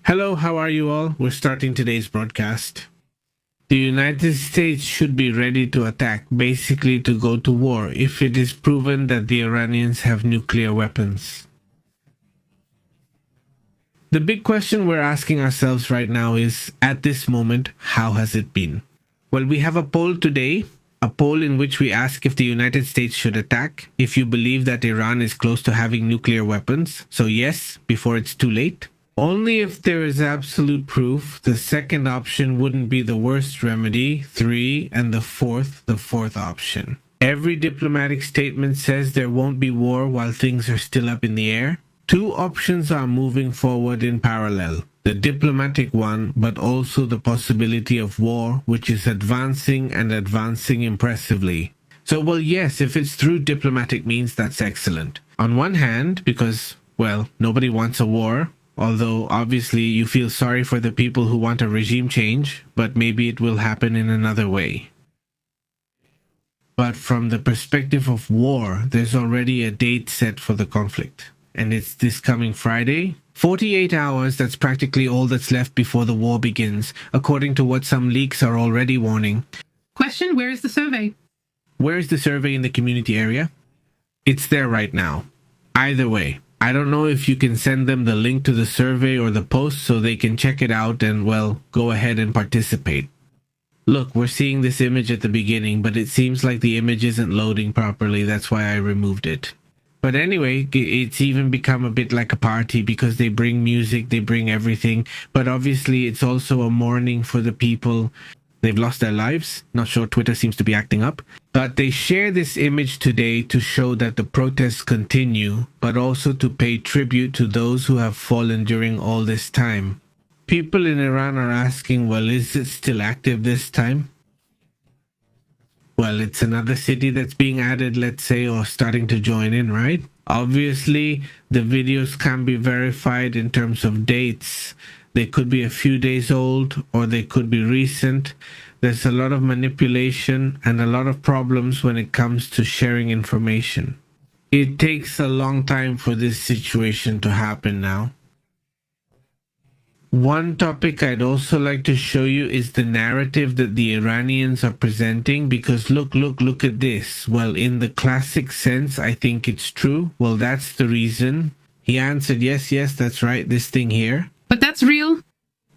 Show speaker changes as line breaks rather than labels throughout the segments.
Hello, how are you all? We're starting today's broadcast. The United States should be ready to attack, basically to go to war, if it is proven that the Iranians have nuclear weapons. The big question we're asking ourselves right now is, at this moment, how has it been? Well, we have a poll today, a poll in which we ask if the United States should attack, if you believe that Iran is close to having nuclear weapons. So yes, before it's too late. Only if there is absolute proof. The second option wouldn't be the worst remedy. 3. And the fourth option. Every diplomatic statement says there won't be war while things are still up in the air. Two options are moving forward in parallel. The diplomatic one, but also the possibility of war, which is advancing and advancing impressively. So, well, yes, if it's through diplomatic means, that's excellent. On one hand, because, well, nobody wants a war. Although, obviously, you feel sorry for the people who want a regime change, but maybe it will happen in another way. But from the perspective of war, there's already a date set for the conflict. And it's this coming Friday. 48 hours, that's practically all that's left before the war begins, according to what some leaks are already warning.
Question, where is the survey?
Where is the survey in the community area? It's there right now. Either way. I don't know if you can send them the link to the survey or the post so they can check it out and, well, go ahead and participate. Look, we're seeing this image at the beginning, but it seems like the image isn't loading properly. That's why I removed it. But anyway, it's even become a bit like a party because they bring music, they bring everything. But obviously, it's also a mourning for the people. They've lost their lives. Not sure, Twitter seems to be acting up. But they share this image today to show that the protests continue, but also to pay tribute to those who have fallen during all this time. People in Iran are asking, well, is it still active this time? Well, it's another city that's being added, let's say, or starting to join in, right? Obviously, the videos can be verified in terms of dates. They could be a few days old or they could be recent. There's a lot of manipulation and a lot of problems when it comes to sharing information. It takes a long time for this situation to happen now. One topic I'd also like to show you is the narrative that the Iranians are presenting, because look at this. Well, in the classic sense, I think it's true. Well, that's the reason. He answered, yes, that's right, this thing here.
But that's real?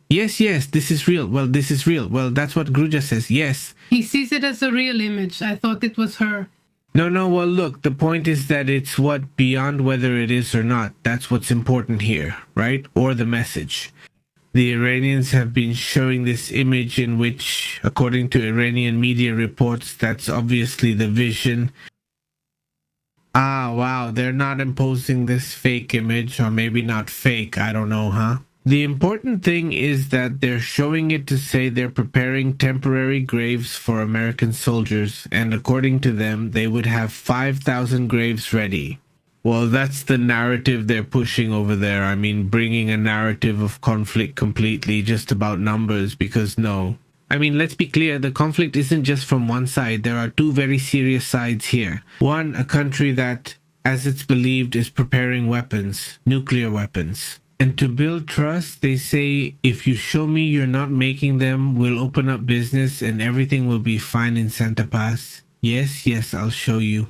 Yes, this is real. Well, this is real. Well, that's what Gruja says, yes.
He sees it as a real image. I thought it was her.
No, well, look, the point is that it's what beyond whether it is or not. That's what's important here, right? Or the message. The Iranians have been showing this image in which, according to Iranian media reports, that's obviously the vision. Ah, wow, they're not imposing this fake image, or maybe not fake, I don't know, huh? The important thing is that they're showing it to say they're preparing temporary graves for American soldiers, and according to them, they would have 5,000 graves ready. Well, that's the narrative they're pushing over there. I mean, bringing a narrative of conflict completely just about numbers, because no. I mean, let's be clear, the conflict isn't just from one side. There are two very serious sides here. One, a country that, as it's believed, is preparing weapons, nuclear weapons. And to build trust, they say, if you show me you're not making them, we'll open up business and everything will be fine in Santa Paz. Yes, I'll show you.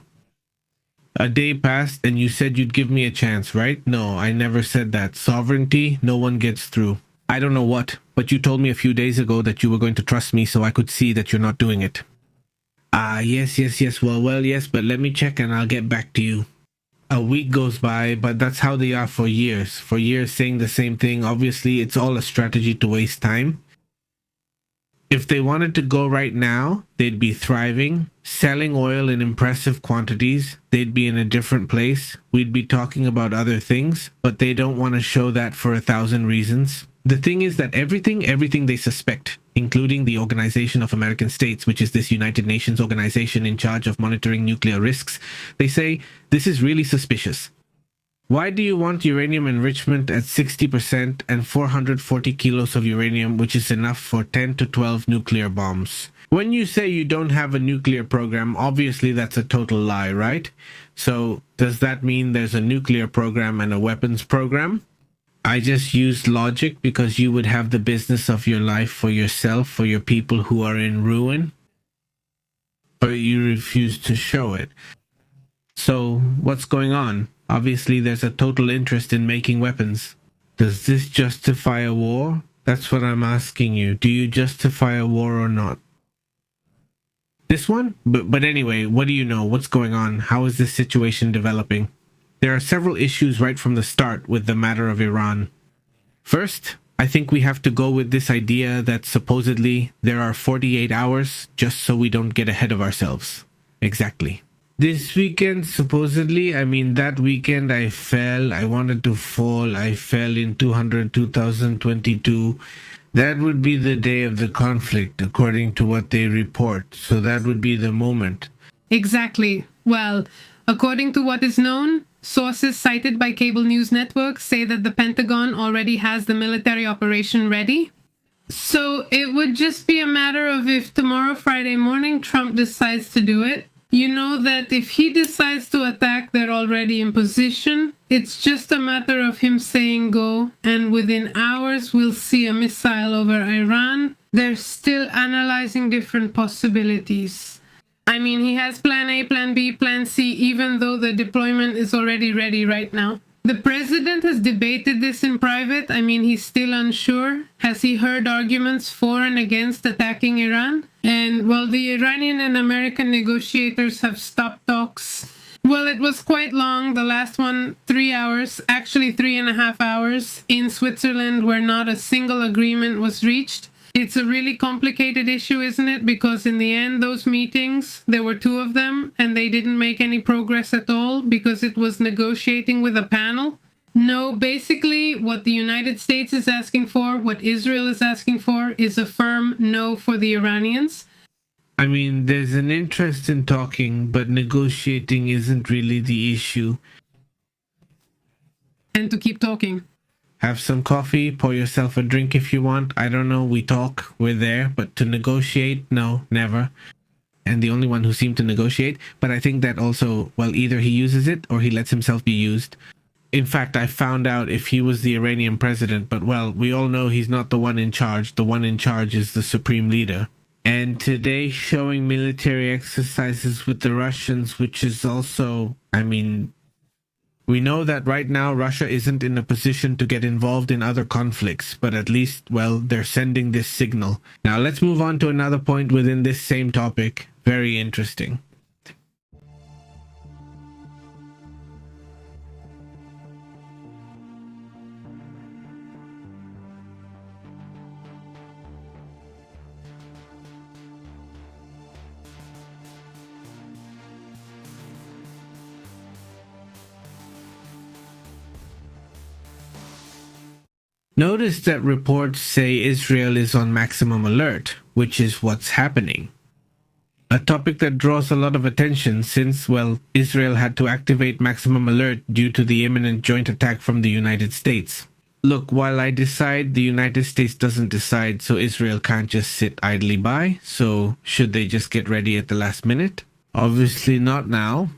A day passed and you said you'd give me a chance, right? No, I never said that. Sovereignty, no one gets through. I don't know what, but you told me a few days ago that you were going to trust me so I could see that you're not doing it. Yes. Well, yes, but let me check and I'll get back to you. A week goes by, but that's how they are for years. For years saying the same thing. Obviously, it's all a strategy to waste time. If they wanted to go right now, they'd be thriving, selling oil in impressive quantities. They'd be in a different place. We'd be talking about other things, but they don't want to show that for 1,000 reasons. The thing is that everything they suspect, including the Organization of American States, which is this United Nations organization in charge of monitoring nuclear risks, they say, this is really suspicious. Why do you want uranium enrichment at 60% and 440 kilos of uranium, which is enough for 10 to 12 nuclear bombs? When you say you don't have a nuclear program, obviously that's a total lie, right? So does that mean there's a nuclear program and a weapons program? I just used logic because you would have the business of your life for yourself, for your people who are in ruin, but you refuse to show it. So, what's going on? Obviously, there's a total interest in making weapons. Does this justify a war? That's what I'm asking you. Do you justify a war or not? This one? But anyway, what do you know? What's going on? How is this situation developing? There are several issues right from the start with the matter of Iran. First, I think we have to go with this idea that supposedly there are 48 hours just so we don't get ahead of ourselves. Exactly. This weekend, supposedly, that weekend I wanted to fall, I fell in 2022. That would be the day of the conflict, according to what they report. So that would be the moment.
Exactly. Well, according to what is known, sources cited by cable news networks say that the Pentagon already has the military operation ready. So it would just be a matter of if tomorrow, Friday morning, Trump decides to do it. You know that if he decides to attack, they're already in position. It's just a matter of him saying go, and within hours we'll see a missile over Iran. They're still analyzing different possibilities. He has plan A, plan B, plan C, even though the deployment is already ready right now. The president has debated this in private. He's still unsure. Has he heard arguments for and against attacking Iran? And while the Iranian and American negotiators have stopped talks, well, it was quite long. The last one, 3 hours, actually 3.5 hours in Switzerland, where not a single agreement was reached. It's a really complicated issue, isn't it? Because in the end, those meetings, there were 2 of them, and they didn't make any progress at all because it was negotiating with a panel. No, basically, what the United States is asking for, what Israel is asking for, is a firm no for the Iranians.
There's an interest in talking, but negotiating isn't really the issue.
And to keep talking.
Have some coffee, pour yourself a drink if you want. I don't know, we talk, we're there. But to negotiate, no, never. And the only one who seemed to negotiate. But I think that also, well, either he uses it or he lets himself be used. In fact, I found out if he was the Iranian president, but well, we all know he's not the one in charge. The one in charge is the supreme leader. And today showing military exercises with the Russians, which is also, we know that right now Russia isn't in a position to get involved in other conflicts, but at least, well, they're sending this signal. Now let's move on to another point within this same topic. Very interesting. Notice that reports say Israel is on maximum alert, which is what's happening. A topic that draws a lot of attention since, well, Israel had to activate maximum alert due to the imminent joint attack from the United States. Look, while I decide, the United States doesn't decide, so Israel can't just sit idly by. So should they just get ready at the last minute? Obviously not now.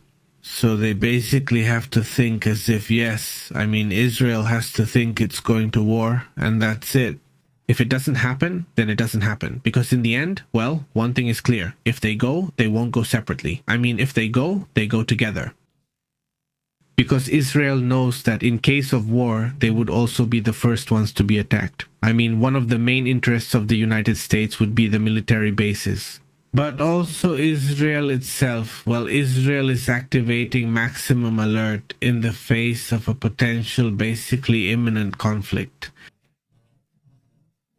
So they basically have to think as if, yes, Israel has to think it's going to war, and that's it. If it doesn't happen, then it doesn't happen. Because in the end, well, one thing is clear. If they go, they won't go separately. If they go together. Because Israel knows that in case of war, they would also be the first ones to be attacked. One of the main interests of the United States would be the military bases. But also Israel itself. Well, Israel is activating maximum alert in the face of a potential, basically imminent conflict.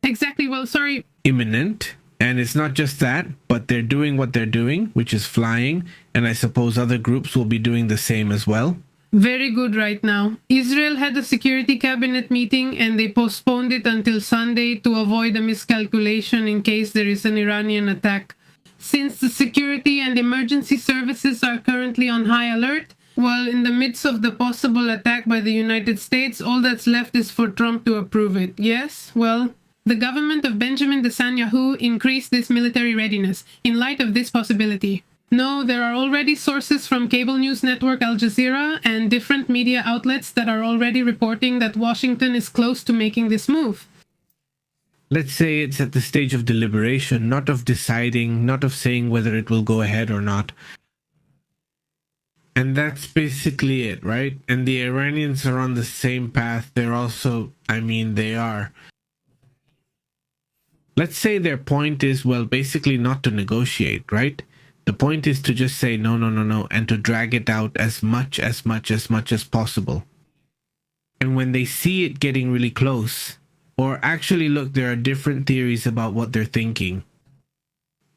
Exactly. Well, sorry.
Imminent. And it's not just that, but they're doing what they're doing, which is flying. And I suppose other groups will be doing the same as well.
Very good right now. Israel had a security cabinet meeting and they postponed it until Sunday to avoid a miscalculation in case there is an Iranian attack. Since the security and emergency services are currently on high alert, well, in the midst of the possible attack by the United States, all that's left is for Trump to approve it. Yes, well, the government of Benjamin Netanyahu increased this military readiness in light of this possibility. No, there are already sources from cable news network Al Jazeera and different media outlets that are already reporting that Washington is close to making this move.
Let's say it's at the stage of deliberation, not of deciding, not of saying whether it will go ahead or not. And that's basically it, right? And the Iranians are on the same path. They're also, they are. Let's say their point is, well, basically not to negotiate, right? The point is to just say no, no, no, no, and to drag it out as much as possible. And when they see it getting really close, or actually, look, there are different theories about what they're thinking.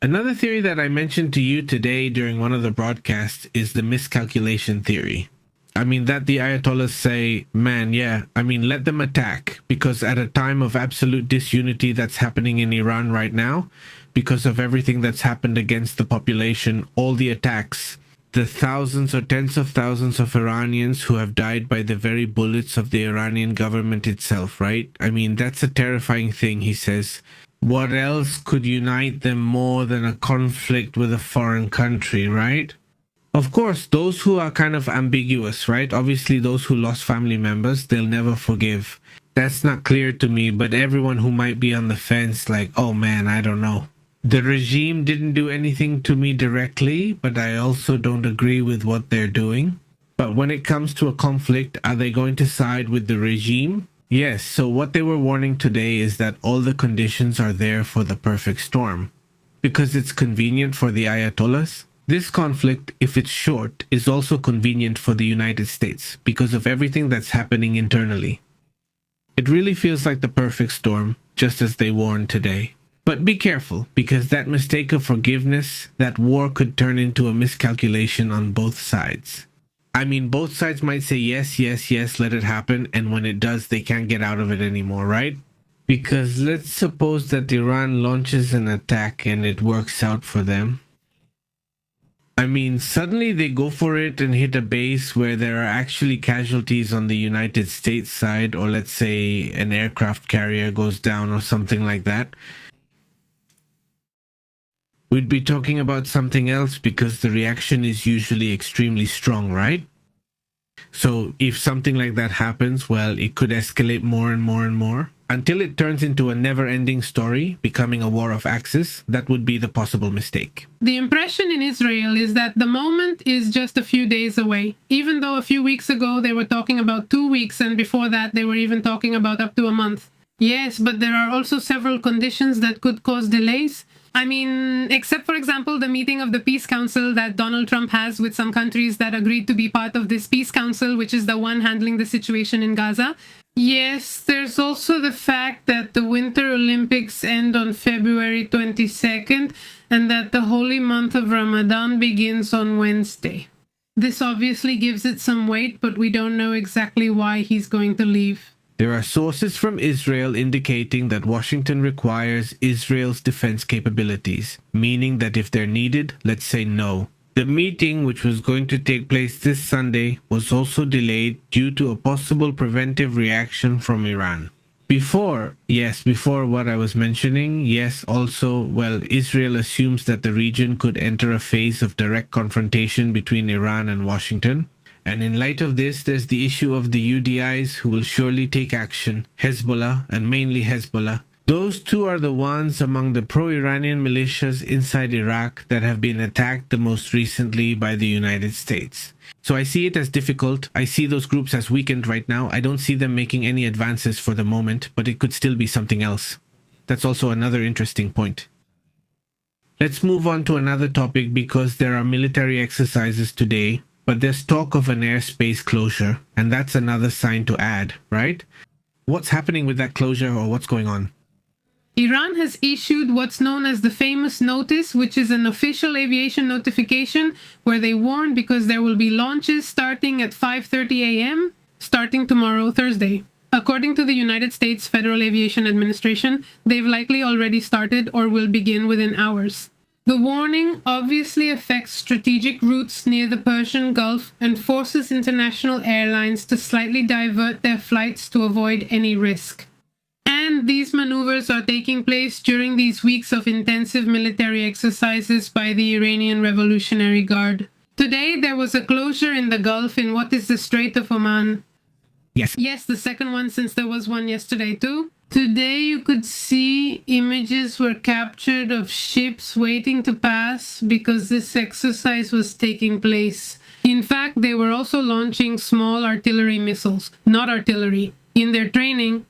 Another theory that I mentioned to you today during one of the broadcasts is the miscalculation theory. That the Ayatollahs say, man, yeah, let them attack, because at a time of absolute disunity that's happening in Iran right now, because of everything that's happened against the population, all the attacks, the thousands or tens of thousands of Iranians who have died by the very bullets of the Iranian government itself, right? That's a terrifying thing, he says. What else could unite them more than a conflict with a foreign country, right? Of course, those who are kind of ambiguous, right? Obviously, those who lost family members, they'll never forgive. That's not clear to me, but everyone who might be on the fence, like, oh man, I don't know. The regime didn't do anything to me directly, but I also don't agree with what they're doing. But when it comes to a conflict, are they going to side with the regime? Yes, so what they were warning today is that all the conditions are there for the perfect storm. Because it's convenient for the Ayatollahs. This conflict, if it's short, is also convenient for the United States because of everything that's happening internally. It really feels like the perfect storm, just as they warned today. But be careful, because that mistake of forgiveness, that war could turn into a miscalculation on both sides. Both sides might say yes, yes, yes, let it happen, and when it does, they can't get out of it anymore, right? Because let's suppose that Iran launches an attack and it works out for them. Suddenly they go for it and hit a base where there are actually casualties on the United States side, or let's say an aircraft carrier goes down or something like that. We'd be talking about something else because the reaction is usually extremely strong, right? So if something like that happens, well, it could escalate more and more and more until it turns into a never-ending story, becoming a war of axis. That would be the possible mistake.
The impression in Israel is that the moment is just a few days away, even though a few weeks ago they were talking about 2 weeks, and before that they were even talking about up to a month. Yes, but there are also several conditions that could cause delays. Except for example, the meeting of the Peace Council that Donald Trump has with some countries that agreed to be part of this Peace Council, which is the one handling the situation in Gaza. Yes, there's also the fact that the Winter Olympics end on February 22nd and that the holy month of Ramadan begins on Wednesday. This obviously gives it some weight, but we don't know exactly why he's going to leave.
There are sources from Israel indicating that Washington requires Israel's defense capabilities, meaning that if they're needed, let's say no. The meeting, which was going to take place this Sunday, was also delayed due to a possible preventive reaction from Iran. Before what I was mentioning, Israel assumes that the region could enter a phase of direct confrontation between Iran and Washington. And in light of this, there's the issue of the UDIs who will surely take action, Hezbollah, and mainly Hezbollah. Those two are the ones among the pro-Iranian militias inside Iraq that have been attacked the most recently by the United States. So I see it as difficult. I see those groups as weakened right now. I don't see them making any advances for the moment, but it could still be something else. That's also another interesting point. Let's move on to another topic because there are military exercises today. But there's talk of an airspace closure, and that's another sign to add, right? What's happening with that closure, or what's going on?
Iran has issued what's known as the famous notice, which is an official aviation notification where they warn because there will be launches starting at 5:30 a.m. starting tomorrow, Thursday. According to the United States Federal Aviation Administration, they've likely already started or will begin within hours. The warning obviously affects strategic routes near the Persian Gulf and forces international airlines to slightly divert their flights to avoid any risk. And these maneuvers are taking place during these weeks of intensive military exercises by the Iranian Revolutionary Guard. Today, there was a closure in the Gulf in what is the Strait of Oman. Yes, the second one, since there was one yesterday too. Today, you could see images were captured of ships waiting to pass because this exercise was taking place. In fact, they were also launching small artillery missiles, not artillery. In their training,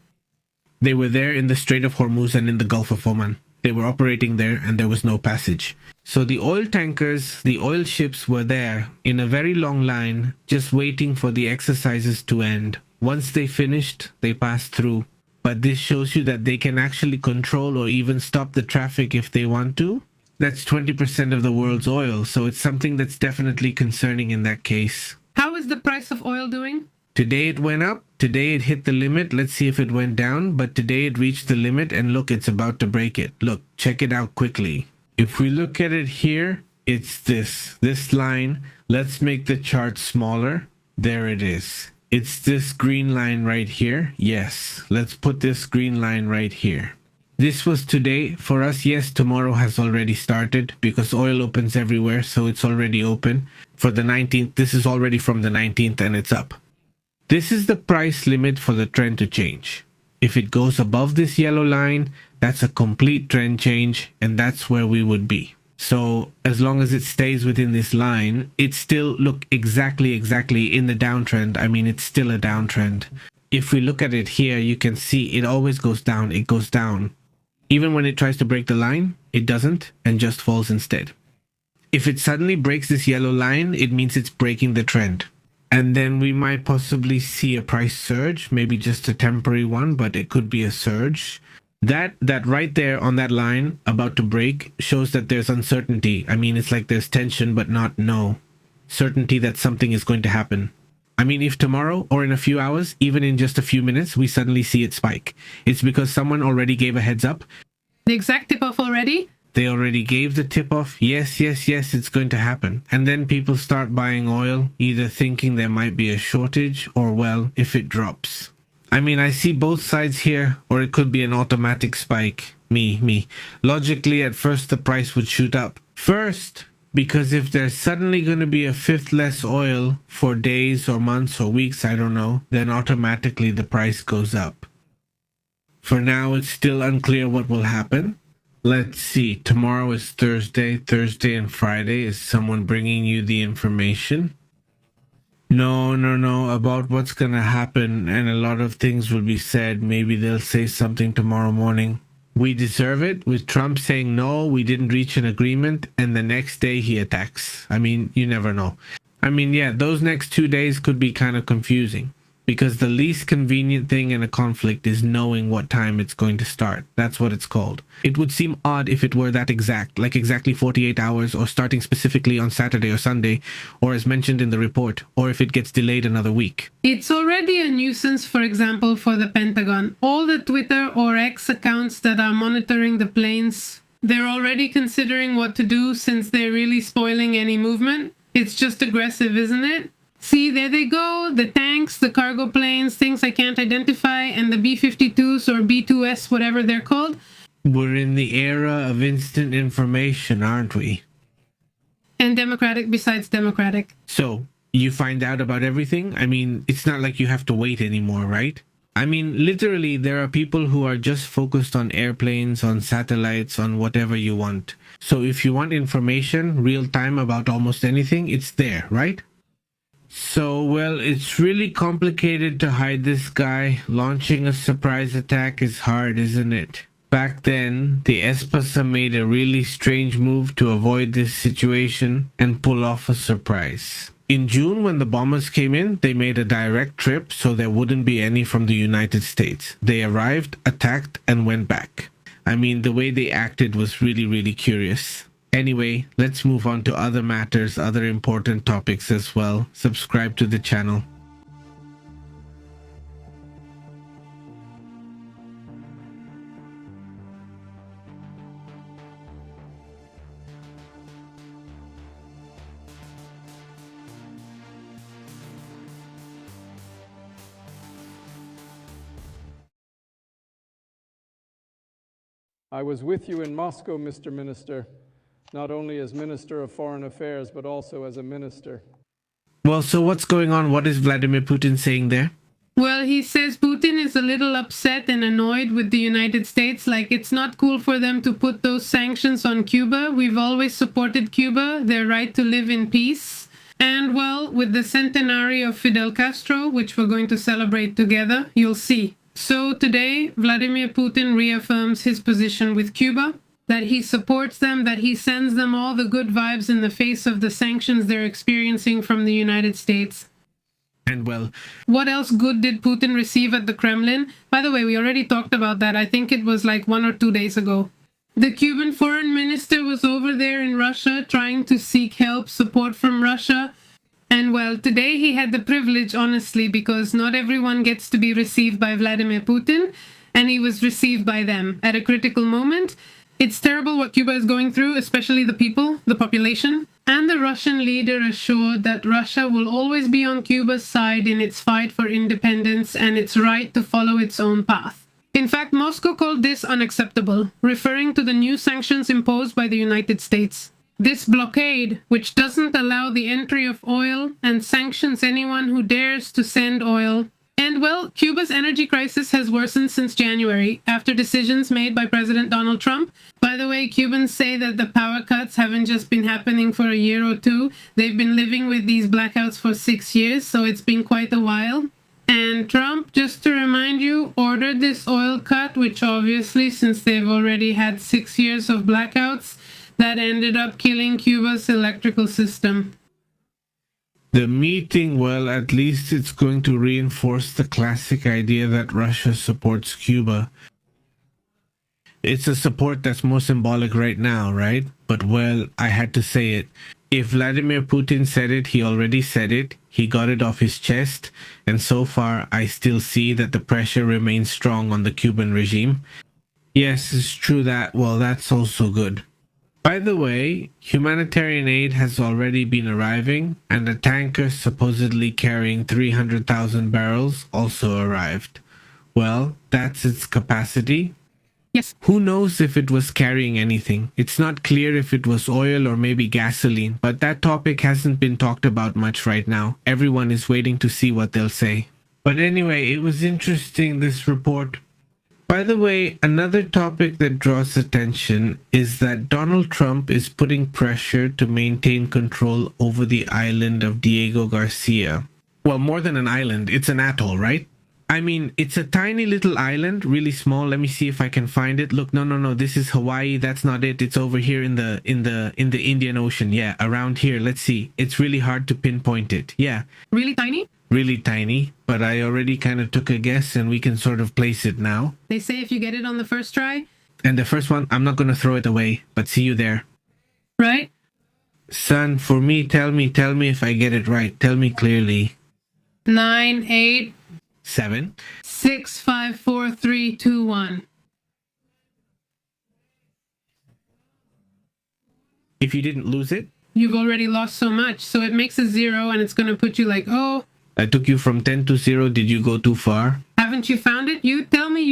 they were there in the Strait of Hormuz and in the Gulf of Oman. They were operating there and there was no passage. So the oil tankers, the oil ships were there in a very long line, just waiting for the exercises to end. Once they finished, they passed through. But this shows you that they can actually control or even stop the traffic if they want to. That's 20% of the world's oil, so it's something that's definitely concerning in that case.
How is the price of oil doing?
Today it went up. Today it hit the limit. Let's see if it went down. But today it reached the limit and look, it's about to break it. Look, check it out quickly. If we look at it here, it's this line. Let's make the chart smaller. There it is. It's this green line right here. Yes, let's put this green line right here. This was today. For us, yes, tomorrow has already started because oil opens everywhere, so it's already open. For the 19th, this is already from the 19th and it's up. This is the price limit for the trend to change. If it goes above this yellow line, that's a complete trend change, and that's where we would be. So as long as it stays within this line, it's still, look, exactly in the downtrend. I mean, it's still a downtrend. If we look at it here, you can see it always goes down. It goes down. Even when it tries to break the line, it doesn't and just falls instead. If it suddenly breaks this yellow line, it means it's breaking the trend. And then we might possibly see a price surge, maybe just a temporary one, but it could be a surge. That right there on that line about to break shows that there's uncertainty. I mean, it's like there's tension, but not no certainty that something is going to happen. I mean, if tomorrow or in a few hours, even in just a few minutes, we suddenly see it spike, it's because someone already gave a heads up.
The exact tip off already?
They already gave the tip off. Yes, it's going to happen. And then people start buying oil, either thinking there might be a shortage or, well, if it drops. I mean, I see both sides here, or it could be an automatic spike. Me. Logically, at first, the price would shoot up. First, because if there's suddenly going to be a fifth less oil for days or months or weeks, I don't know, then automatically the price goes up. For now, it's still unclear what will happen. Let's see. Tomorrow is Thursday. Thursday and Friday. Is someone bringing you the information? No. About what's going to happen, and a lot of things will be said. Maybe they'll say something tomorrow morning. We deserve it, with Trump saying no, we didn't reach an agreement, and the next day he attacks. I mean, you never know. I mean, yeah, those next 2 days could be kind of confusing. Because the least convenient thing in a conflict is knowing what time it's going to start. That's what it's called. It would seem odd if it were that exact, like exactly 48 hours, or starting specifically on Saturday or Sunday, or as mentioned in the report, or if it gets delayed another week.
It's already a nuisance, for example, for the Pentagon. All the Twitter or X accounts that are monitoring the planes, they're already considering what to do since they're really spoiling any movement. It's just aggressive, isn't it? See, there they go, the tanks, the cargo planes, things I can't identify, and the B-52s or B-2S, whatever they're called.
We're in the era of instant information, aren't we?
And democratic besides democratic.
So, you find out about everything? I mean, it's not like you have to wait anymore, right? I mean, literally, there are people who are just focused on airplanes, on satellites, on whatever you want. So if you want information, real time about almost anything, it's there, right? So, well, it's really complicated to hide this guy. Launching a surprise attack is hard, isn't it? Back then, the Espasa made a really strange move to avoid this situation and pull off a surprise. In June, when the bombers came in, they made a direct trip so there wouldn't be any from the United States. They arrived, attacked, and went back. I mean, the way they acted was really curious. Anyway, let's move on to other matters, other important topics as well. Subscribe to the channel.
I was with you in Moscow, Mr. Minister, not only as Minister of Foreign Affairs, but also as a minister.
Well, so what's going on? What is Vladimir Putin saying there?
Well, he says Putin is a little upset and annoyed with the United States. Like, it's not cool for them to put those sanctions on Cuba. We've always supported Cuba, their right to live in peace. And, well, with the centenary of Fidel Castro, which we're going to celebrate together, you'll see. So today, Vladimir Putin reaffirms his position with Cuba, that he supports them, that he sends them all the good vibes in the face of the sanctions they're experiencing from the United States.
And well,
what else good did Putin receive at the Kremlin? By the way, we already talked about that. I think it was like 1 or 2 days ago. The Cuban foreign minister was over there in Russia trying to seek help, support from Russia. And well, today he had the privilege, honestly, because not everyone gets to be received by Vladimir Putin, and he was received by them at a critical moment. It's terrible what Cuba is going through, especially the people, the population. And the Russian leader assured that Russia will always be on Cuba's side in its fight for independence and its right to follow its own path. In fact, Moscow called this unacceptable, referring to the new sanctions imposed by the United States. This blockade, which doesn't allow the entry of oil and sanctions anyone who dares to send oil. And well, Cuba's energy crisis has worsened since January, after decisions made by President Donald Trump. By the way, Cubans say that the power cuts haven't just been happening for a year or two. They've been living with these blackouts for 6 years, so it's been quite a while. And Trump, just to remind you, ordered this oil cut, which obviously, since they've already had 6 years of blackouts, that ended up killing Cuba's electrical system.
The meeting, well, at least it's going to reinforce the classic idea that Russia supports Cuba. It's a support that's more symbolic right now, right? But, well, I had to say it. If Vladimir Putin said it, he already said it. He got it off his chest. And so far, I still see that the pressure remains strong on the Cuban regime. Yes, it's true that, well, that's also good. By the way, humanitarian aid has already been arriving, and a tanker supposedly carrying 300,000 barrels also arrived. Well, that's its capacity.
Yes.
Who knows if it was carrying anything? It's not clear if it was oil or maybe gasoline, but that topic hasn't been talked about much right now. Everyone is waiting to see what they'll say. But anyway, it was interesting, this report. By the way, another topic that draws attention is that Donald Trump is putting pressure to maintain control over the island of Diego Garcia. Well, more than an island, it's an atoll, right? I mean, it's a tiny little island, really small. Let me see if I can find it. Look, no, this is Hawaii. That's not it. It's over here in the Indian Ocean. Yeah, around here. Let's see. It's really hard to pinpoint it. Yeah.
Really tiny?
Really tiny, but I already kind of took a guess and we can sort of place it now.
They say if you get it on the first try.
And the first one, I'm not going to throw it away, but see you there.
Right?
Son, for me, tell me if I get it right. Tell me clearly.
9, 8,
7,
6, 5, 4, 3, 2, 1.
If you didn't lose it?
You've already lost so much, so it makes a 0 and it's going to put you like, oh.
I took you from 10 to 0. Did you go too far?
Haven't you found it? You tell me,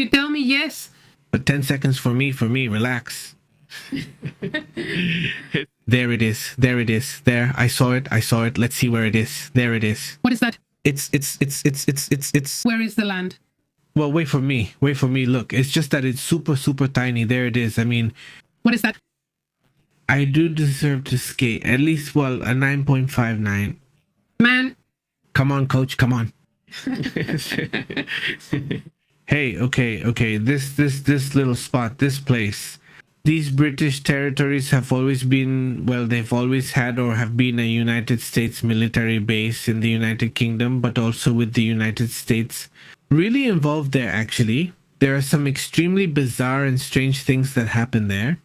yes.
But 10 seconds for me, relax. There it is. There, I saw it. Let's see where it is. There it is.
What is that?
It's.
Where is the land?
Well, wait for me. Look, it's just that it's super, super tiny. There it is. I mean.
What is that?
I do deserve to skate. At least, well, a 9.59.
Man.
Come on, coach. Come on. Hey, okay. This little spot, this place. These British territories have always been, well, they've always had or have been a United States military base in the United Kingdom, but also with the United States really involved there, actually. There are some extremely bizarre and strange things that happen there.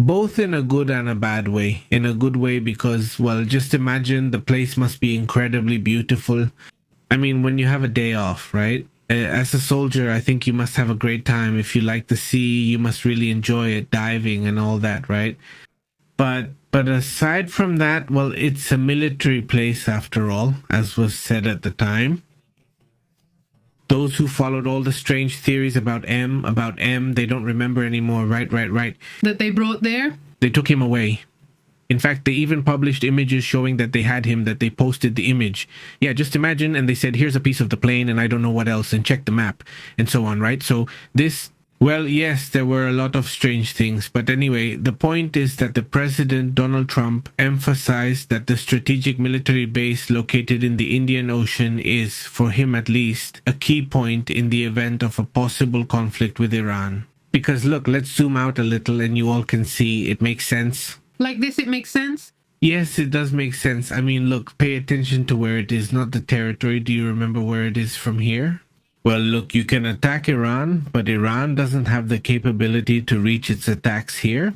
Both in a good and a bad way. In a good way because, well, just imagine the place must be incredibly beautiful. I mean, when you have a day off, right? As a soldier, I think you must have a great time. If you like the sea, you must really enjoy it, diving and all that, right? But aside from that, well, it's a military place after all, as was said at the time. Those who followed all the strange theories about M, they don't remember anymore. Right.
That they brought there?
They took him away. In fact, they even published images showing that they had him, that they posted the image. Yeah, just imagine, and they said, here's a piece of the plane, and I don't know what else, and check the map, and so on, right? So this, well, yes, there were a lot of strange things, but anyway, the point is that the President, Donald Trump, emphasized that the strategic military base located in the Indian Ocean is, for him at least, a key point in the event of a possible conflict with Iran. Because look, let's zoom out a little and you all can see it makes sense.
Like this, it makes sense?
Yes, it does make sense. I mean, look, pay attention to where it is, not the territory. Do you remember where it is from here? Well, look, you can attack Iran, but Iran doesn't have the capability to reach its attacks here.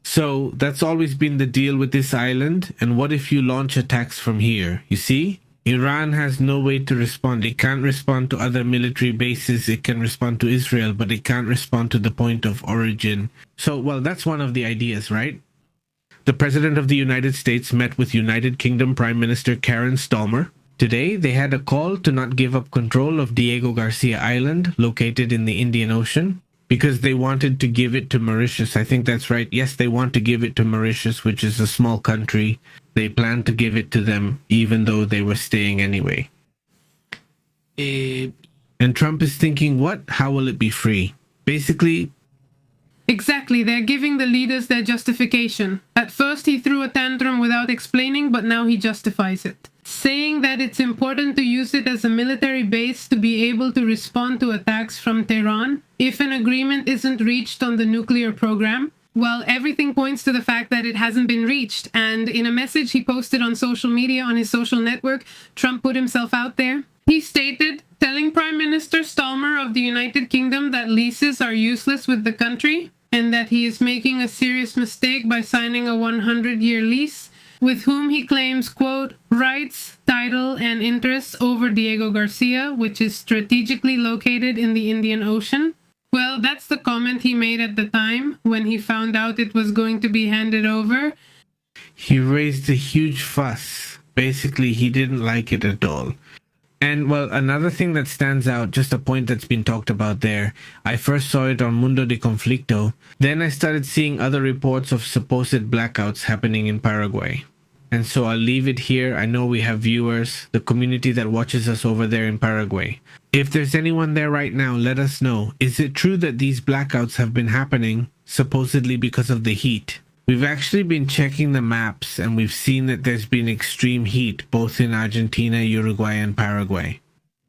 So that's always been the deal with this island. And what if you launch attacks from here? You see? Iran has no way to respond. It can't respond to other military bases. It can respond to Israel, but it can't respond to the point of origin. So, well, that's one of the ideas, right? The President of the United States met with United Kingdom Prime Minister Karen Stalmer. Today, they had a call to not give up control of Diego Garcia Island, located in the Indian Ocean, because they wanted to give it to Mauritius. I think that's right. Yes, they want to give it to Mauritius, which is a small country. They plan to give it to them, even though they were staying anyway. And Trump is thinking, what? How will it be free? Basically...
Exactly, they're giving the leaders their justification. At first he threw a tantrum without explaining, but now he justifies it. Saying that it's important to use it as a military base to be able to respond to attacks from Tehran if an agreement isn't reached on the nuclear program. Well, everything points to the fact that it hasn't been reached, and in a message he posted on social media on his social network, Trump put himself out there. He stated, telling Prime Minister Stalmer of the United Kingdom that leases are useless with the country, and that he is making a serious mistake by signing a 100-year lease, with whom he claims, quote, rights, title, and interests over Diego Garcia, which is strategically located in the Indian Ocean. Well, that's the comment he made at the time when he found out it was going to be handed over.
He raised a huge fuss. Basically, he didn't like it at all. And, well, another thing that stands out, just a point that's been talked about there, I first saw it on Mundo de Conflicto. Then I started seeing other reports of supposed blackouts happening in Paraguay. And so I'll leave it here. I know we have viewers, the community that watches us over there in Paraguay. If there's anyone there right now, let us know. Is it true that these blackouts have been happening, supposedly because of the heat? We've actually been checking the maps and we've seen that there's been extreme heat both in Argentina, Uruguay, and Paraguay.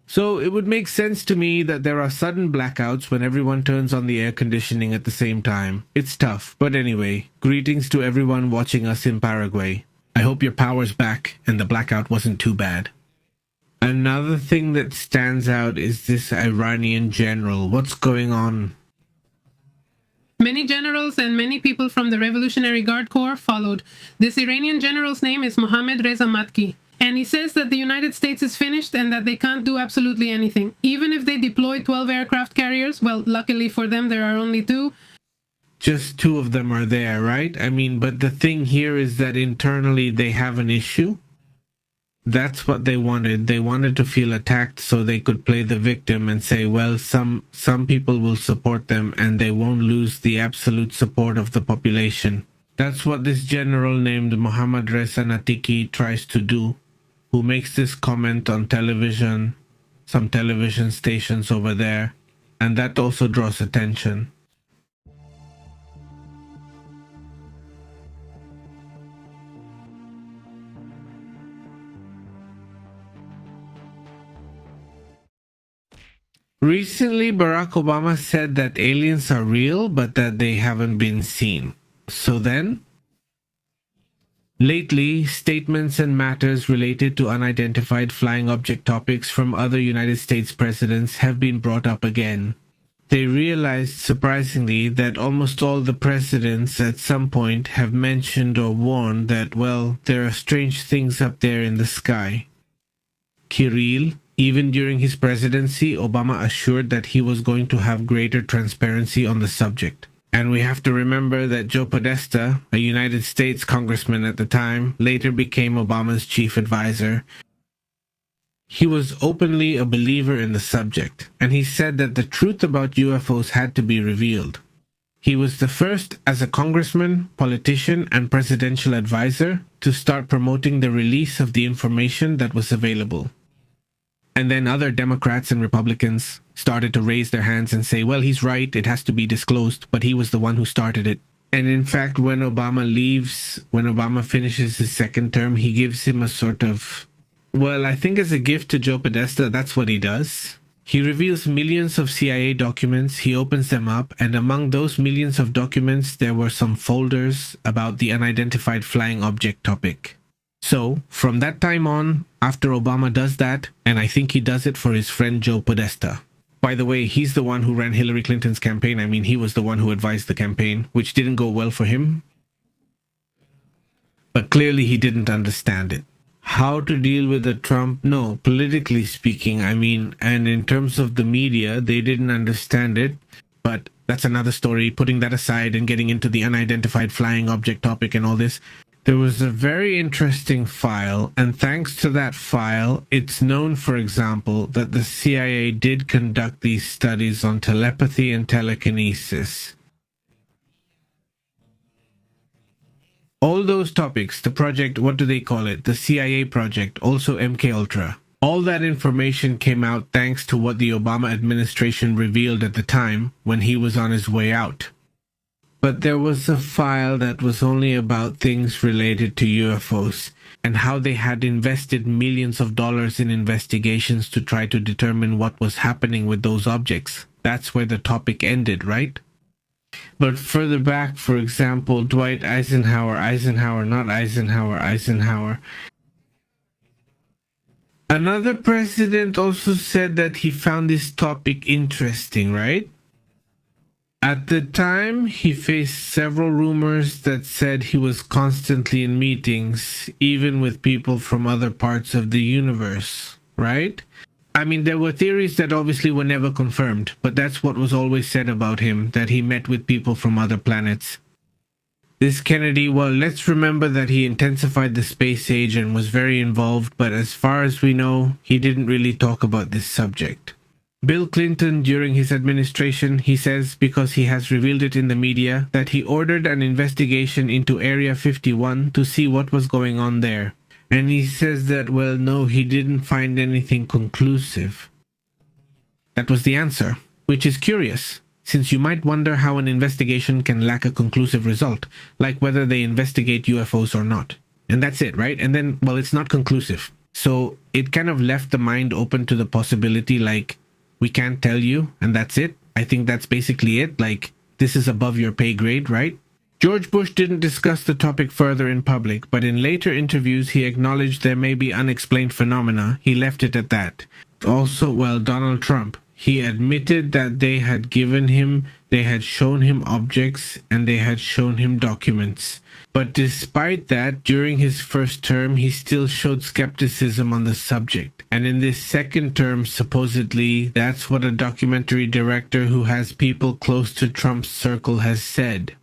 So it would make sense to me that there are sudden blackouts when everyone turns on the air conditioning at the same time. It's tough, but anyway, greetings to everyone watching us in Paraguay. I hope your power's back and the blackout wasn't too bad. Another thing that stands out is this Iranian general. What's going on?
Many generals and many people from the Revolutionary Guard Corps followed. This Iranian general's name is Mohammad Reza Matki. And he says that the United States is finished and that they can't do absolutely anything. Even if they deploy 12 aircraft carriers, well, luckily for them, there are only 2.
Just 2 of them are there, right? I mean, but the thing here is that internally they have an issue. That's what they wanted. They wanted to feel attacked so they could play the victim and say, well, some people will support them and they won't lose the absolute support of the population. That's what this general named Mohammad Reza Natiki tries to do, who makes this comment on television, some television stations over there, and that also draws attention. Recently, Barack Obama said that aliens are real, but that they haven't been seen. So then, lately, statements and matters related to unidentified flying object topics from other United States presidents have been brought up again. They realized, surprisingly, that almost all the presidents at some point have mentioned or warned that, well, there are strange things up there in the sky. Kirill, even during his presidency, Obama assured that he was going to have greater transparency on the subject. And we have to remember that Joe Podesta, a United States congressman at the time, later became Obama's chief advisor. He was openly a believer in the subject, and he said that the truth about UFOs had to be revealed. He was the first as a congressman, politician, and presidential advisor to start promoting the release of the information that was available. And then other Democrats and Republicans started to raise their hands and say, well, he's right, it has to be disclosed, but he was the one who started it. And in fact, when Obama finishes his second term, he gives him a sort of, well, I think as a gift to Joe Podesta, that's what he does. He reveals millions of CIA documents, he opens them up, and among those millions of documents, there were some folders about the unidentified flying object topic. So, from that time on, after Obama does that, and I think he does it for his friend Joe Podesta. By the way, he's the one who ran Hillary Clinton's campaign. I mean, he was the one who advised the campaign, which didn't go well for him. But clearly he didn't understand it. How to deal with the Trump? No, politically speaking, I mean, and in terms of the media, they didn't understand it. But that's another story, putting that aside and getting into the unidentified flying object topic and all this. There was a very interesting file, and thanks to that file, it's known, for example, that the CIA did conduct these studies on telepathy and telekinesis. All those topics, the project, what do they call it? The CIA project, also MKUltra. All that information came out thanks to what the Obama administration revealed at the time when he was on his way out. But there was a file that was only about things related to UFOs and how they had invested millions of dollars in investigations to try to determine what was happening with those objects. That's where the topic ended, right? But further back, for example, Dwight Eisenhower. Another president also said that he found this topic interesting, right? At the time, he faced several rumors that said he was constantly in meetings, even with people from other parts of the universe, right? I mean, there were theories that obviously were never confirmed, but that's what was always said about him, that he met with people from other planets. This Kennedy, well, let's remember that he intensified the space age and was very involved, but as far as we know, he didn't really talk about this subject. Bill Clinton, during his administration, he says, because he has revealed it in the media, that he ordered an investigation into Area 51 to see what was going on there. And he says that, well, no, he didn't find anything conclusive. That was the answer, which is curious, since you might wonder how an investigation can lack a conclusive result, like whether they investigate UFOs or not. And that's it, right? And then, well, it's not conclusive. So it kind of left the mind open to the possibility, like, we can't tell you, and that's it. I think that's basically it. Like, this is above your pay grade, right? George Bush didn't discuss the topic further in public, but in later interviews he acknowledged there may be unexplained phenomena. He left it at that. Also, well, Donald Trump, he admitted that they had shown him objects and they had shown him documents. But despite that, during his first term, he still showed skepticism on the subject. And in this second term, supposedly, that's what a documentary director who has people close to Trump's circle has said.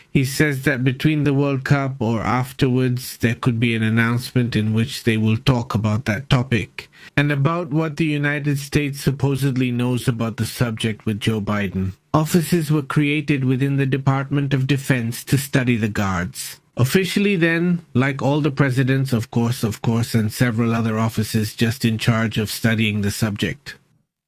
He says that between the World Cup or afterwards, there could be an announcement in which they will talk about that topic and about what the United States supposedly knows about the subject with Joe Biden. Offices were created within the Department of Defense to study the guards. Officially then, like all the presidents, of course, and several other offices just in charge of studying the subject.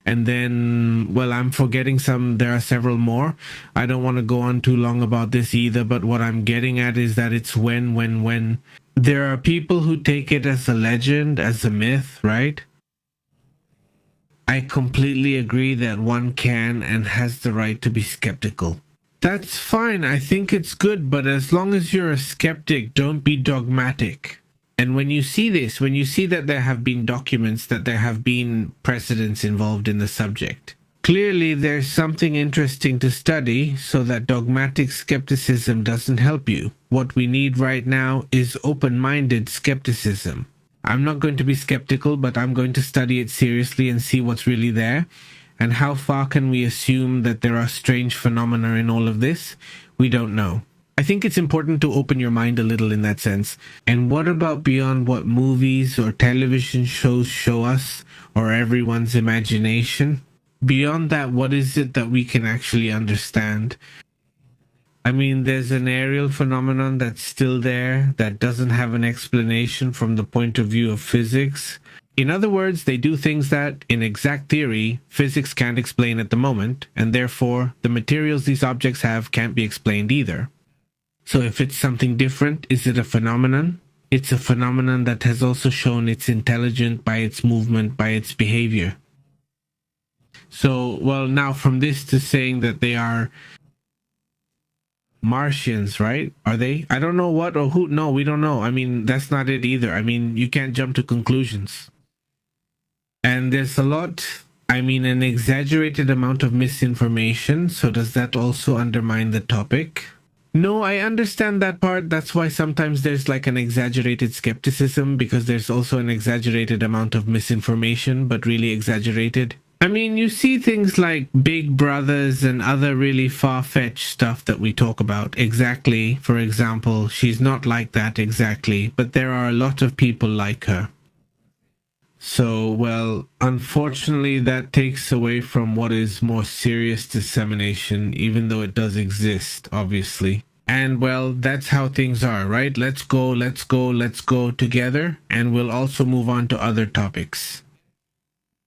And then, well, I'm forgetting there are several more. I don't want to go on too long about this either, but what I'm getting at is that it's when. There are people who take it as a legend, as a myth, right? I completely agree that one can and has the right to be skeptical. That's fine, I think it's good, but as long as you're a skeptic, don't be dogmatic. And when you see this, when you see that there have been documents, that there have been precedents involved in the subject, clearly there's something interesting to study, so that dogmatic skepticism doesn't help you. What we need right now is open-minded skepticism. I'm not going to be skeptical, but I'm going to study it seriously and see what's really there. And how far can we assume that there are strange phenomena in all of this? We don't know. I think it's important to open your mind a little in that sense. And what about beyond what movies or television shows show us, or everyone's imagination? Beyond that, what is it that we can actually understand? I mean, there's an aerial phenomenon that's still there that doesn't have an explanation from the point of view of physics. In other words, they do things that, in exact theory, physics can't explain at the moment, and therefore, the materials these objects have can't be explained either. So if it's something different, is it a phenomenon? It's a phenomenon that has also shown it's intelligent by its movement, by its behavior. So, well, now from this to saying that they are Martians, right? Are they? I don't know what or who. No, we don't know. I mean, that's not it either. I mean, you can't jump to conclusions. And there's a lot, I mean, an exaggerated amount of misinformation. So does that also undermine the topic? No, I understand that part. That's why sometimes there's like an exaggerated skepticism, because there's also an exaggerated amount of misinformation, but really exaggerated. I mean, you see things like Big Brothers and other really far-fetched stuff that we talk about. Exactly. For example, she's not like that exactly, but there are a lot of people like her. So, well, unfortunately, that takes away from what is more serious dissemination, even though it does exist, obviously. And, well, that's how things are, right? Let's go together, and we'll also move on to other topics.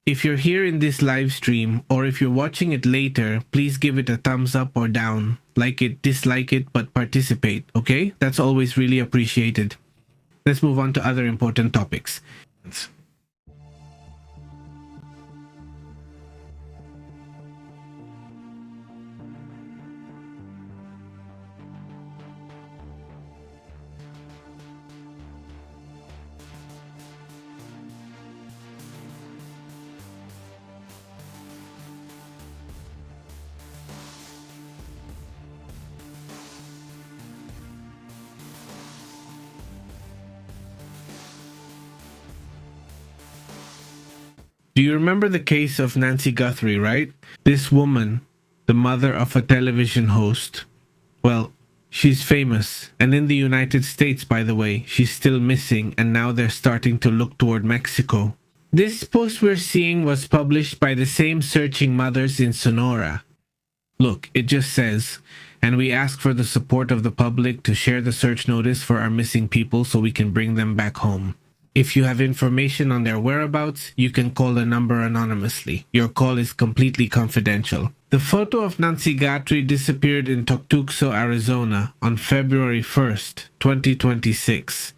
If you're here in this live stream, or if you're watching it later, please give it a thumbs up or down. Like it, dislike it, but participate, okay? That's always really appreciated. Let's move on to other important topics. Do you remember the case of Nancy Guthrie, right? This woman, the mother of a television host. Well, she's famous. And in the United States, by the way, she's still missing, and now they're starting to look toward Mexico. This post we're seeing was published by the same searching mothers in Sonora. Look, it just says, and we ask for the support of the public to share the search notice for our missing people so we can bring them back home. If you have information on their whereabouts, you can call the number anonymously. Your call is completely confidential. The photo of Nancy Guthrie disappeared in Tuctuxo, Arizona on February 1st, 2026.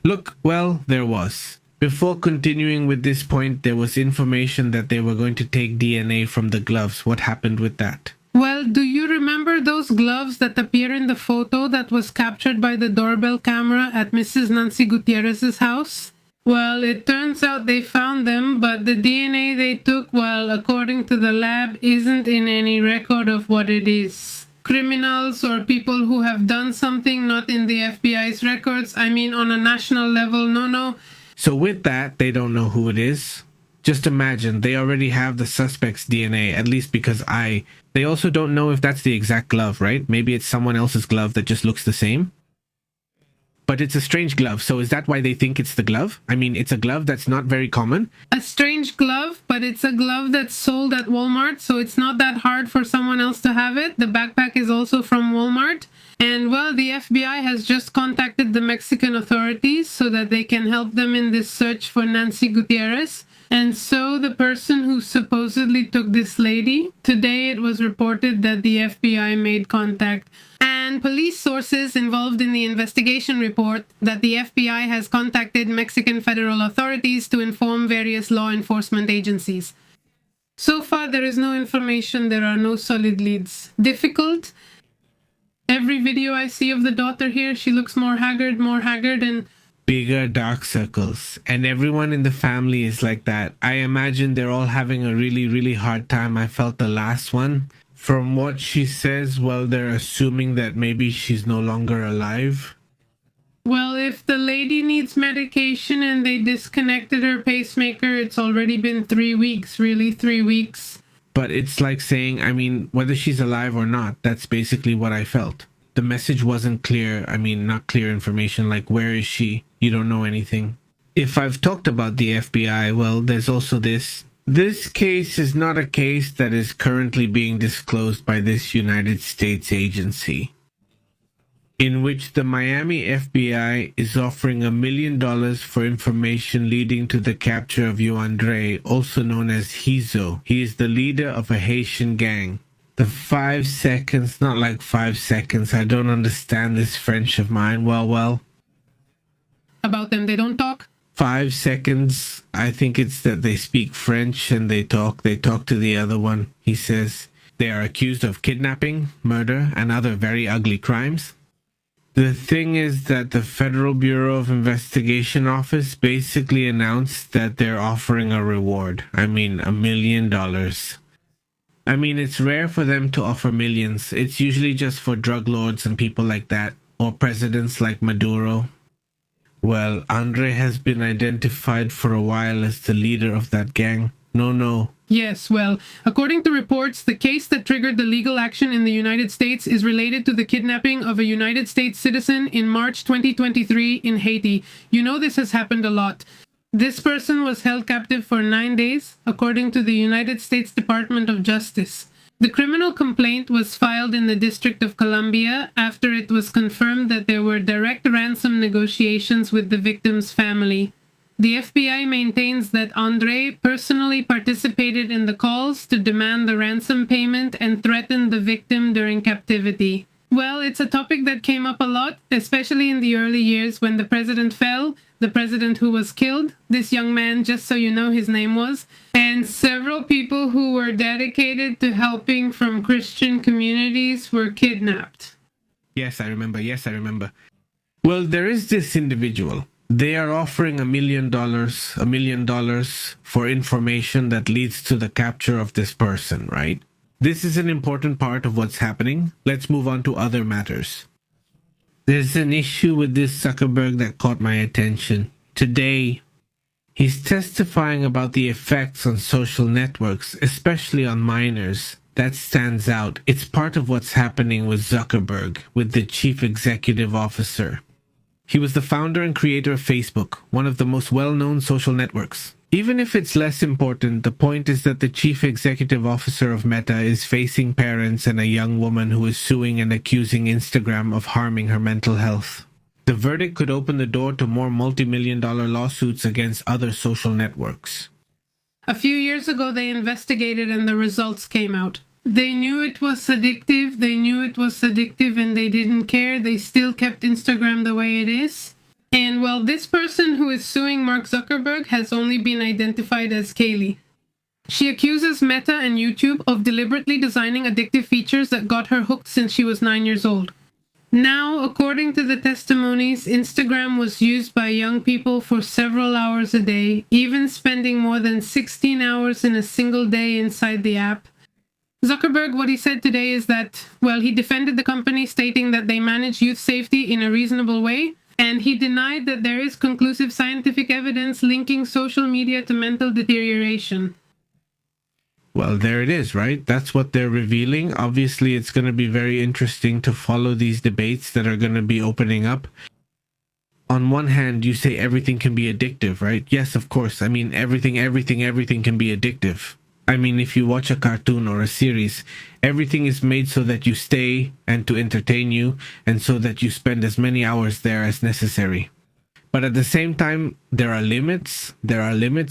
Look, well, there was. Before continuing with this point, there was information that they were going to take DNA from the gloves. What happened with that?
Well, do you remember those gloves that appear in the photo that was captured by the doorbell camera at Mrs. Nancy Gutierrez's house? Well, it turns out they found them, but the DNA they took, well, according to the lab, isn't in any record of what it is. Criminals or people who have done something not in the FBI's records, I mean on a national level, no.
So with that, they don't know who it is. Just imagine, they already have the suspect's DNA, at least because They also don't know if that's the exact glove, right? Maybe it's someone else's glove that just looks the same. But it's a strange glove, so is that why they think it's the glove? I mean, it's a glove that's not very common.
A strange glove, but it's a glove that's sold at Walmart, so it's not that hard for someone else to have it. The backpack is also from Walmart. And, well, the FBI has just contacted the Mexican authorities so that they can help them in this search for Nancy Gutierrez. And so the person who supposedly took this lady, today it was reported that the FBI made contact. And police sources involved in the investigation report that the FBI has contacted Mexican federal authorities to inform various law enforcement agencies. So far, there is no information. There are no solid leads. Difficult. Every video I see of the daughter here, she looks more haggard, and
bigger dark circles, and everyone in the family is like that. I imagine they're all having a really, really hard time. I felt the last one. From what she says, well, they're assuming that maybe she's no longer alive.
Well, if the lady needs medication and they disconnected her pacemaker, it's already been 3 weeks, really 3 weeks.
But it's like saying, I mean, whether she's alive or not, that's basically what I felt. The message wasn't clear. I mean, not clear information, like where is she? You don't know anything. If I've talked about the FBI, well, there's also this. This case is not a case that is currently being disclosed by this United States agency, in which the Miami FBI is offering $1 million for information leading to the capture of Andre, also known as Hizo. He is the leader of a Haitian gang. The 5 seconds, not like 5 seconds. I don't understand this French of mine. Well.
About them, they don't talk?
5 seconds. I think it's that they speak French and they talk to the other one. He says they are accused of kidnapping, murder, and other very ugly crimes. The thing is that the Federal Bureau of Investigation office basically announced that they're offering a reward. I mean, $1 million. I mean, it's rare for them to offer millions. It's usually just for drug lords and people like that, or presidents like Maduro. Well, Andre has been identified for a while as the leader of that gang. No.
Yes, well, according to reports, the case that triggered the legal action in the United States is related to the kidnapping of a United States citizen in March 2023 in Haiti. You know this has happened a lot. This person was held captive for 9 days, according to the United States Department of Justice. The criminal complaint was filed in the District of Columbia after it was confirmed that there were direct ransom negotiations with the victim's family. The FBI maintains that Andre personally participated in the calls to demand the ransom payment and threatened the victim during captivity. Well, it's a topic that came up a lot, especially in the early years when the president fell, the president who was killed, this young man, just so you know his name was, and several people who were dedicated to helping from Christian communities were kidnapped.
Yes, I remember. Well, there is this individual. They are offering $1 million for information that leads to the capture of this person, right? This is an important part of what's happening. Let's move on to other matters. There's an issue with this Zuckerberg that caught my attention. Today, he's testifying about the effects on social networks, especially on minors. That stands out. It's part of what's happening with Zuckerberg, with the chief executive officer. He was the founder and creator of Facebook, one of the most well-known social networks. Even if it's less important, the point is that the chief executive officer of Meta is facing parents and a young woman who is suing and accusing Instagram of harming her mental health. The verdict could open the door to more multi-million-dollar lawsuits against other social networks.
A few years ago, they investigated and the results came out. They knew it was addictive, and they didn't care. They still kept Instagram the way it is. And well, this person who is suing Mark Zuckerberg has only been identified as Kaylee. She accuses Meta and YouTube of deliberately designing addictive features that got her hooked since she was 9 years old. Now, according to the testimonies, Instagram was used by young people for several hours a day, even spending more than 16 hours in a single day inside the app. Zuckerberg, what he said today is that, well, he defended the company, stating that they manage youth safety in a reasonable way, and he denied that there is conclusive scientific evidence linking social media to mental deterioration.
Well, there it is, right? That's what they're revealing. Obviously, it's going to be very interesting to follow these debates that are going to be opening up. On one hand, you say everything can be addictive, right? Yes, of course. I mean, everything can be addictive. I mean, if you watch a cartoon or a series, everything is made so that you stay and to entertain you, and so that you spend as many hours there as necessary. But at the same time, there are limits,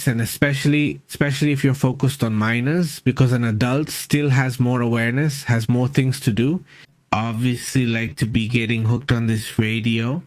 and especially if you're focused on minors, because an adult still has more awareness, has more things to do, obviously like to be getting hooked on this radio.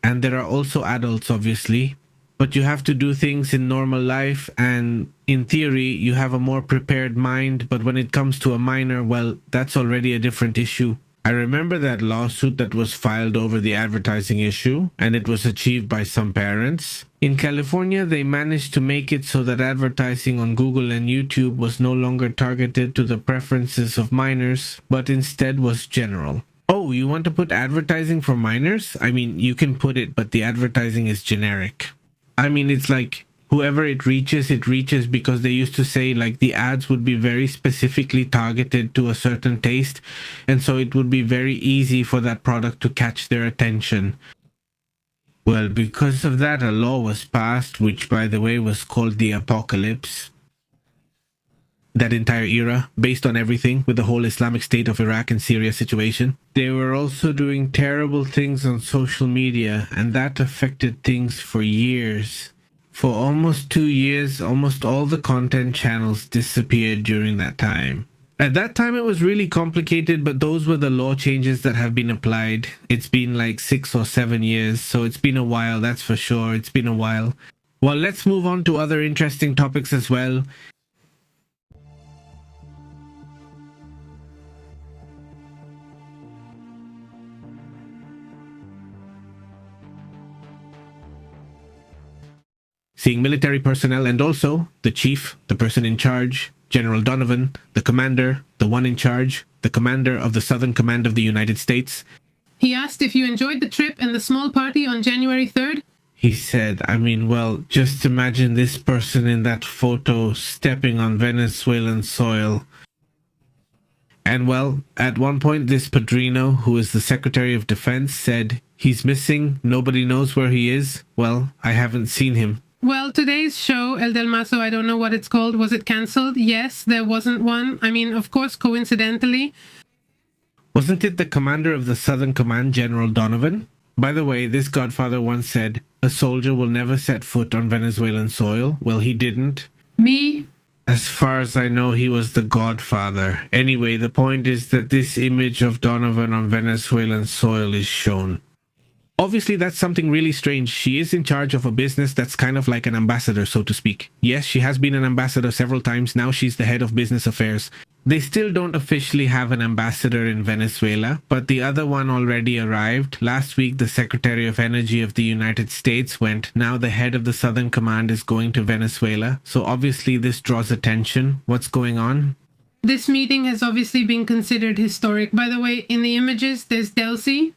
And there are also adults, obviously, but you have to do things in normal life, and in theory, you have a more prepared mind, but when it comes to a minor, well, that's already a different issue. I remember that lawsuit that was filed over the advertising issue, and it was achieved by some parents. In California, they managed to make it so that advertising on Google and YouTube was no longer targeted to the preferences of minors, but instead was general. Oh, you want to put advertising for minors? I mean, you can put it, but the advertising is generic. I mean, it's like, whoever it reaches because they used to say like the ads would be very specifically targeted to a certain taste, and so it would be very easy for that product to catch their attention. Well, because of that, a law was passed, which by the way was called the Apocalypse. That entire era, based on everything with the whole Islamic State of Iraq and Syria situation. They were also doing terrible things on social media, and that affected things for years. For almost 2 years, almost all the content channels disappeared during that time. At that time, it was really complicated, but those were the law changes that have been applied. It's been like 6 or 7 years, so it's been a while, that's for sure. It's been a while. Well, let's move on to other interesting topics as well. Seeing military personnel and also the chief, the person in charge, General Donovan, the commander, the one in charge, the commander of the Southern Command of the United States.
He asked if you enjoyed the trip and the small party on January 3rd.
He said, I mean, well, just imagine this person in that photo stepping on Venezuelan soil. And well, at one point, this Padrino, who is the Secretary of Defense, said, he's missing, nobody knows where he is. Well, I haven't seen him.
Well, today's show, El Del Mazo, I don't know what it's called. Was it cancelled? Yes, there wasn't one. I mean, of course, coincidentally.
Wasn't it the commander of the Southern Command, General Donovan? By the way, this godfather once said, a soldier will never set foot on Venezuelan soil. Well, he didn't.
Me?
As far as I know, he was the godfather. Anyway, the point is that this image of Donovan on Venezuelan soil is shown. Obviously, that's something really strange. She is in charge of a business that's kind of like an ambassador, so to speak. Yes, she has been an ambassador several times. Now she's the head of business affairs. They still don't officially have an ambassador in Venezuela, but the other one already arrived. Last week, the Secretary of Energy of the United States went. Now the head of the Southern Command is going to Venezuela. So obviously this draws attention. What's going on?
This meeting has obviously been considered historic. By the way, in the images, there's Delcy.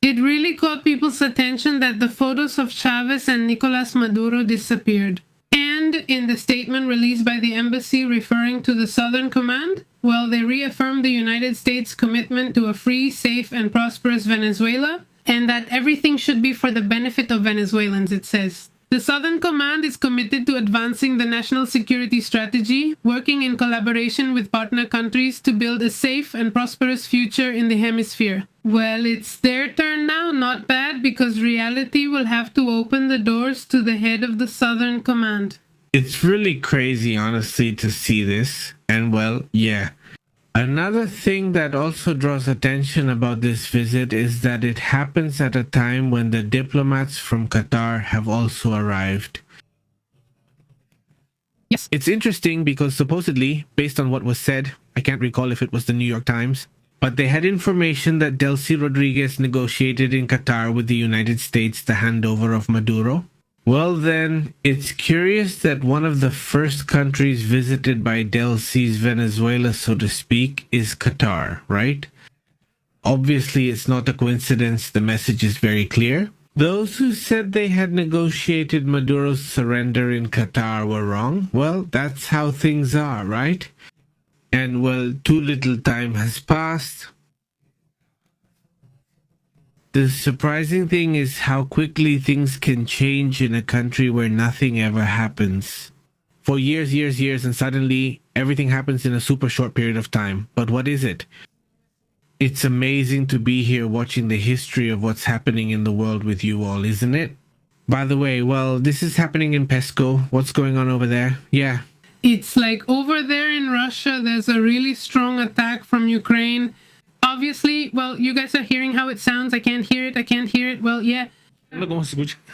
It really caught people's attention that the photos of Chavez and Nicolas Maduro disappeared. And in the statement released by the embassy referring to the Southern Command, well, they reaffirmed the United States' commitment to a free, safe, and prosperous Venezuela, and that everything should be for the benefit of Venezuelans, it says. The Southern Command is committed to advancing the national security strategy, working in collaboration with partner countries to build a safe and prosperous future in the hemisphere. Well, it's their turn now, not bad, because reality will have to open the doors to the head of the Southern Command.
It's really crazy, honestly, to see this. And well, yeah. Another thing that also draws attention about this visit is that it happens at a time when the diplomats from Qatar have also arrived.
Yes.
It's interesting because supposedly, based on what was said, I can't recall if it was the New York Times, but they had information that Delcy Rodriguez negotiated in Qatar with the United States the handover of Maduro. Well then, it's curious that one of the first countries visited by Delcy's Venezuela, so to speak, is Qatar, right? Obviously, it's not a coincidence. The message is very clear. Those who said they had negotiated Maduro's surrender in Qatar were wrong. Well, that's how things are, right? And well, too little time has passed. The surprising thing is how quickly things can change in a country where nothing ever happens. For years, and suddenly everything happens in a super short period of time. But what is it? It's amazing to be here watching the history of what's happening in the world with you all, isn't it? By the way, well, this is happening in Pesco. What's going on over there? Yeah.
It's like over there in Russia, there's a really strong attack from Ukraine. Obviously, well, you guys are hearing how it sounds. I can't hear it. Well, yeah.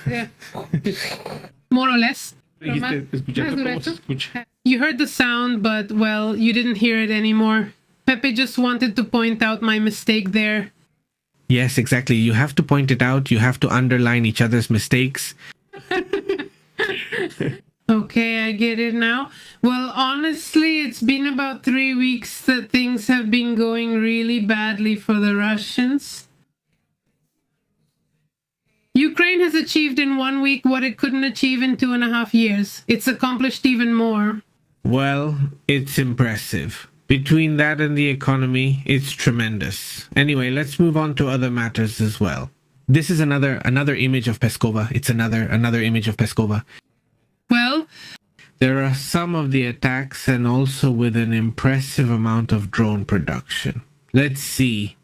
Yeah. More or less. You heard the sound, but, well, you didn't hear it anymore. Pepe just wanted to point out my mistake there.
Yes, exactly. You have to point it out. You have to underline each other's mistakes.
Okay, I get it now. Well, honestly, it's been about 3 weeks that things have been going really badly for the Russians. Ukraine has achieved in 1 week what it couldn't achieve in 2.5 years. It's accomplished even more.
Well, it's impressive. Between that and the economy, it's tremendous. Anyway, let's move on to other matters as well. This is another image of Peskova. It's another image of Peskova.
Well,
there are some of the attacks and also with an impressive amount of drone production. Let's see.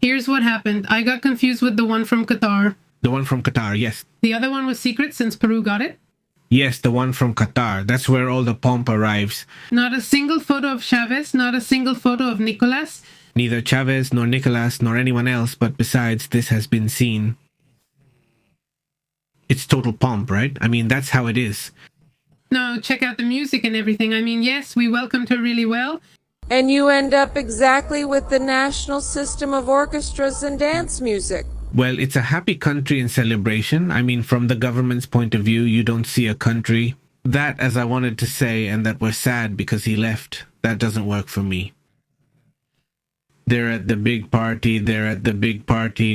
Here's what happened. I got confused with the one from Qatar.
The one from Qatar, yes.
The other one was secret since Peru got it.
Yes, the one from Qatar. That's where all the pomp arrives.
Not a single photo of Chavez, not a single photo of Nicolas.
Neither Chavez, nor Nicolas, nor anyone else, but besides, this has been seen. It's total pomp, right? I mean, that's how it is.
No, check out the music and everything. I mean, yes, we welcomed her really well.
And you end up exactly with the national system of orchestras and dance music.
Well, it's a happy country in celebration. I mean, from the government's point of view, you don't see a country. That, as I wanted to say, and that we're sad because he left, that doesn't work for me. They're at the big party,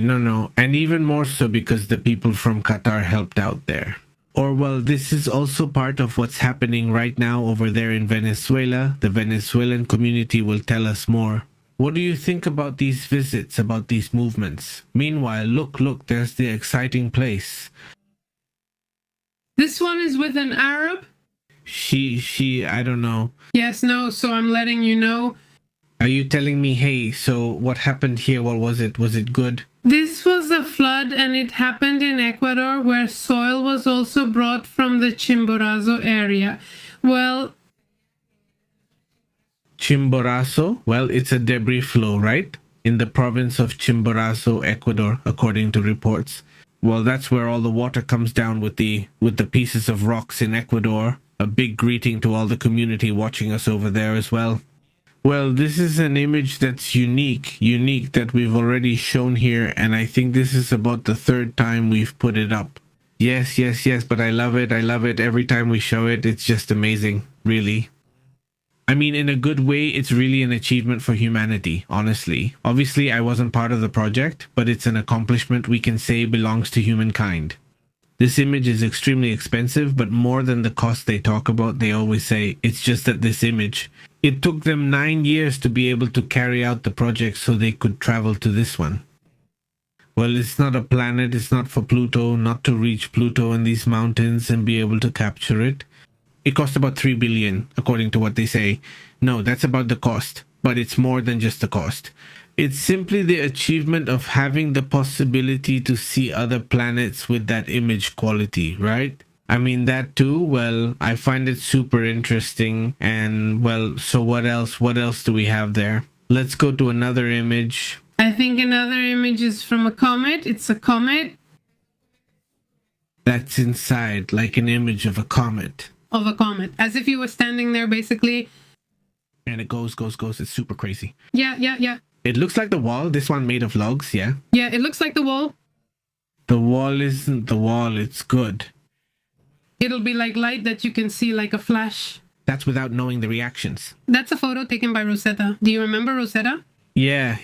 No. And even more so because the people from Qatar helped out there. Or, well, this is also part of what's happening right now over there in Venezuela. The Venezuelan community will tell us more. What do you think about these visits, about these movements? Meanwhile, look, there's the exciting place.
This one is with an Arab?
I don't know.
Yes, no, so I'm letting you know.
Are you telling me, hey, so what happened here? What was it? Was it good?
This was a flood and it happened in Ecuador where soil was also brought from the Chimborazo area. Well,
Chimborazo? Well, it's a debris flow, right? In the province of Chimborazo, Ecuador, according to reports. Well, that's where all the water comes down with the pieces of rocks in Ecuador. A big greeting to all the community watching us over there as well. Well, this is an image that's unique that we've already shown here, and I think this is about the third time we've put it up. Yes, but I love it. Every time we show it, it's just amazing, really. I mean, in a good way, it's really an achievement for humanity, honestly. Obviously, I wasn't part of the project, but it's an accomplishment we can say belongs to humankind. This image is extremely expensive, but more than the cost they talk about, they always say, it's just that this image. It took them 9 years to be able to carry out the project so they could travel to this one. Well, it's not a planet, it's not for Pluto, not to reach Pluto in these mountains and be able to capture it. It cost about 3 billion, according to what they say. No, that's about the cost, but it's more than just the cost. It's simply the achievement of having the possibility to see other planets with that image quality, right? I mean, that too, well, I find it super interesting. And, well, so what else? What else do we have there? Let's go to another image.
I think another image is from a comet. It's a comet.
That's inside, like an image of a comet.
Of a comet. As if you were standing there, basically.
And it goes. It's super crazy.
Yeah.
It looks like the wall. This one made of logs, yeah?
Yeah, it looks like the wall.
The wall isn't the wall. It's good.
It'll be like light that you can see like a flash.
That's without knowing the reactions.
That's a photo taken by Rosetta. Do you remember Rosetta?
Yeah.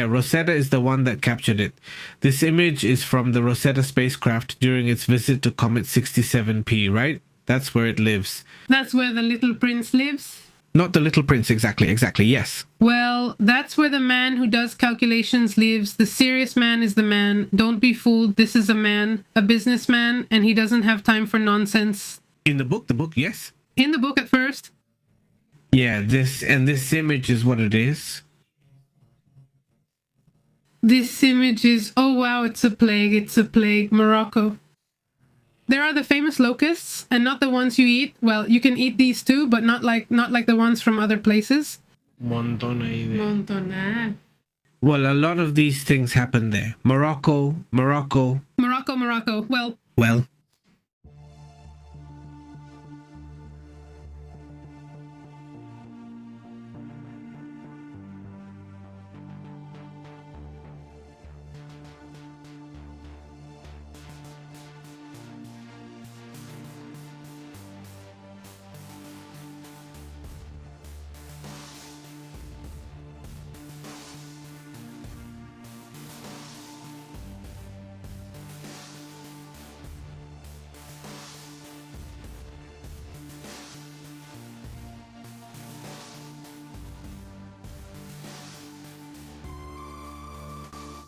Rosetta is the one that captured it. This image is from the Rosetta spacecraft during its visit to Comet 67P, right? That's where it lives.
That's where the little prince lives?
Not the little prince, exactly, yes.
Well, that's where the man who does calculations lives. The serious man is the man. Don't be fooled. This is a man, a businessman, and he doesn't have time for nonsense.
In the book, yes.
In the book at first.
Yeah, this image is what it is.
This image is, oh wow, it's a plague, Morocco. There are the famous locusts, and not the ones you eat. Well, you can eat these too, but not like the ones from other places. Montona.
Well, a lot of these things happen there. Morocco. Well.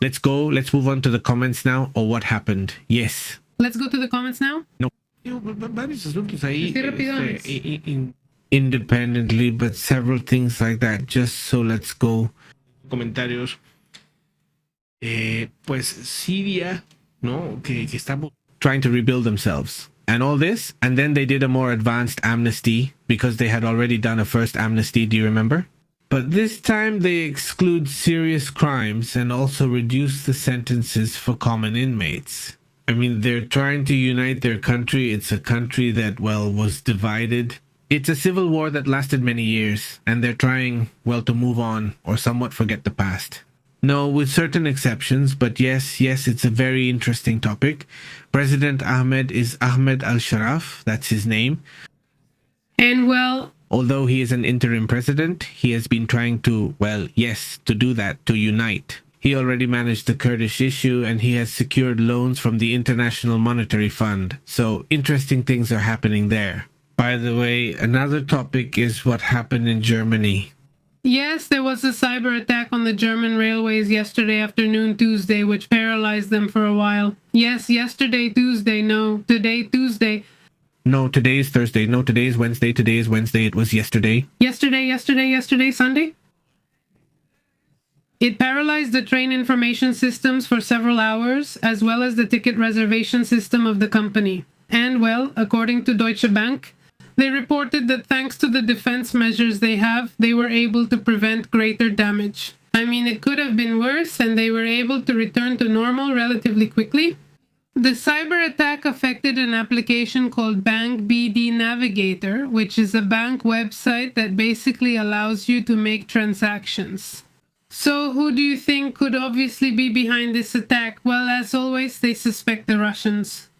Let's go. Let's move on to the comments now. Or what happened? Yes.
Let's go to the comments now.
No. Varios asuntos ahí,
Sí, rapidones.
independently, but several things like that. Just so let's go. Comentarios. Pues Siria, no, que está trying to rebuild themselves. And all this, and then they did a more advanced amnesty because they had already done a first amnesty, do you remember? But this time they exclude serious crimes and also reduce the sentences for common inmates. I mean, they're trying to unite their country. It's a country that, well, was divided. It's a civil war that lasted many years, and they're trying, well, to move on or somewhat forget the past. No, with certain exceptions, but yes, it's a very interesting topic. President Ahmed is Ahmed al-Sharaf, that's his name.
And well,
although he is an interim president, he has been trying to, well, yes, to do that, to unite. He already managed the Kurdish issue and he has secured loans from the International Monetary Fund. So interesting things are happening there. By the way, another topic is what happened in Germany.
yes, there was a cyber attack on the German railways yesterday afternoon, Tuesday, which paralyzed them for a while. Yes, yesterday, Tuesday. No, today, Tuesday.
No, today is Thursday. No, today is Wednesday. Today is Wednesday. It was yesterday.
Yesterday, Sunday. It paralyzed the train information systems for several hours, as well as the ticket reservation system of the company. And well, according to Deutsche Bank, they reported that thanks to the defense measures they have, they were able to prevent greater damage. I mean, it could have been worse, and they were able to return to normal relatively quickly. The cyber attack affected an application called Bank BD Navigator, which is a bank website that basically allows you to make transactions. So who do you think could obviously be behind this attack? Well, as always, they suspect the Russians.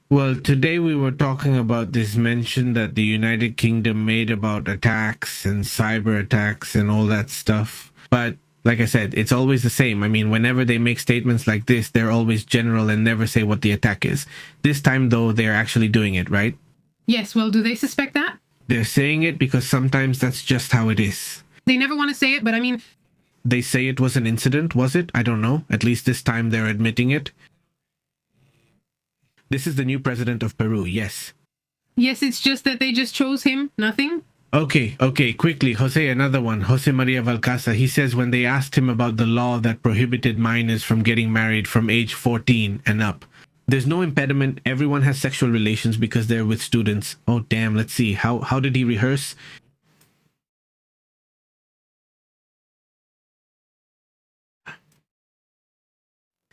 Well, today we were talking about this mention that the United Kingdom made about attacks and cyber attacks and all that stuff. But like I said, it's always the same. I mean, whenever they make statements like this, they're always general and never say what the attack is. This time, though, they're actually doing it, right?
Yes, well, do they suspect that?
They're saying it because sometimes that's just how it is.
They never want to say it, but I mean...
They say it was an incident, was it? I don't know. At least this time they're admitting it. This is the new president of Peru, yes.
Yes, it's just that they just chose him. Nothing?
Okay, quickly. Jose, another one. Jose Maria Valcasa. He says when they asked him about the law that prohibited minors from getting married from age 14 and up, there's no impediment. Everyone has sexual relations because they're with students. Oh, damn. Let's see. How did he rehearse?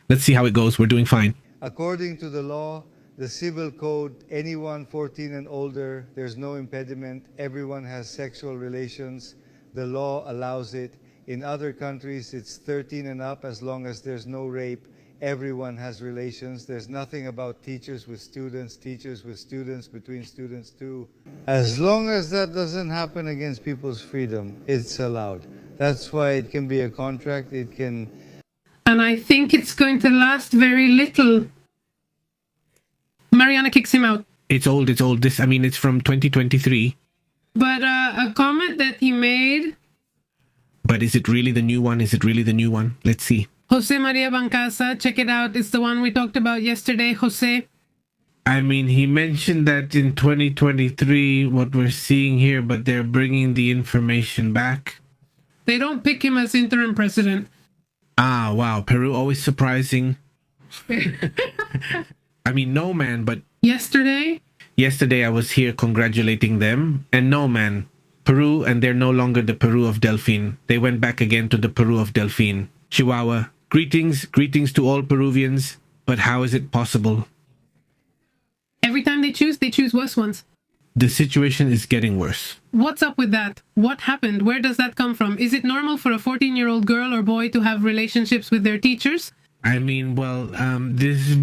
Let's see how it goes. We're doing fine.
According to the law, the civil code, anyone 14 and older, there's no impediment. Everyone has sexual relations. The law allows it. In other countries, it's 13 and up as long as there's no rape. Everyone has relations. There's nothing about teachers with students, between students too. As long as that doesn't happen against people's freedom, it's allowed. That's why it can be a contract. It can...
And I think it's going to last very little. Mariana kicks him out.
It's old. It's from 2023.
But a comment that he made...
But is it really the new one? Let's see.
Jose Maria Bancasa, check it out. It's the one we talked about yesterday, Jose.
I mean, he mentioned that in 2023, what we're seeing here, but they're bringing the information back.
They don't pick him as interim president.
Ah, wow. Peru always surprising. I mean, no, man, but...
Yesterday
I was here congratulating them. And no, man, Peru, and they're no longer the Peru of Delfin. They went back again to the Peru of Delfin. Chihuahua. Greetings to all Peruvians. But how is it possible?
Every time they choose worse ones.
The situation is getting worse.
What's up with that? What happened? Where does that come from? Is it normal for a 14-year-old girl or boy to have relationships with their teachers?
I mean, well, this...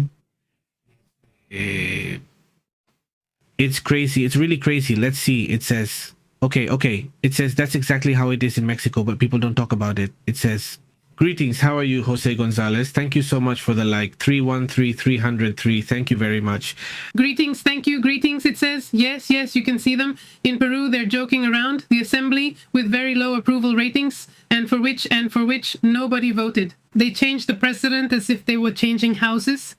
it's crazy. It's really crazy. Let's see. It says... Okay. It says that's exactly how it is in Mexico, but people don't talk about it. It says... Greetings, how are you, Jose Gonzalez? Thank you so much for the like. 313-303. Thank you very much.
Greetings, thank you, greetings, it says. Yes, you can see them. In Peru, they're joking around. The assembly with very low approval ratings, and for which nobody voted. They changed the president as if they were changing houses.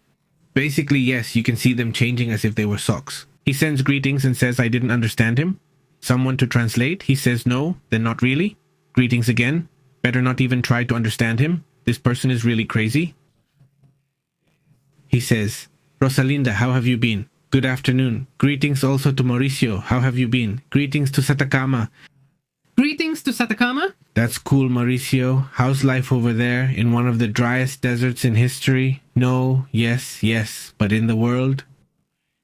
Basically, yes, you can see them changing as if they were socks. He sends greetings and says, I didn't understand him. Someone to translate. He says, no, then not really. Greetings again. Better not even try to understand him. This person is really crazy. He says, Rosalinda, how have you been? Good afternoon. Greetings also to Mauricio. How have you been? Greetings to Satacama.
Greetings to Satacama.
That's cool, Mauricio. How's life over there in one of the driest deserts in history? No, yes, but in the world?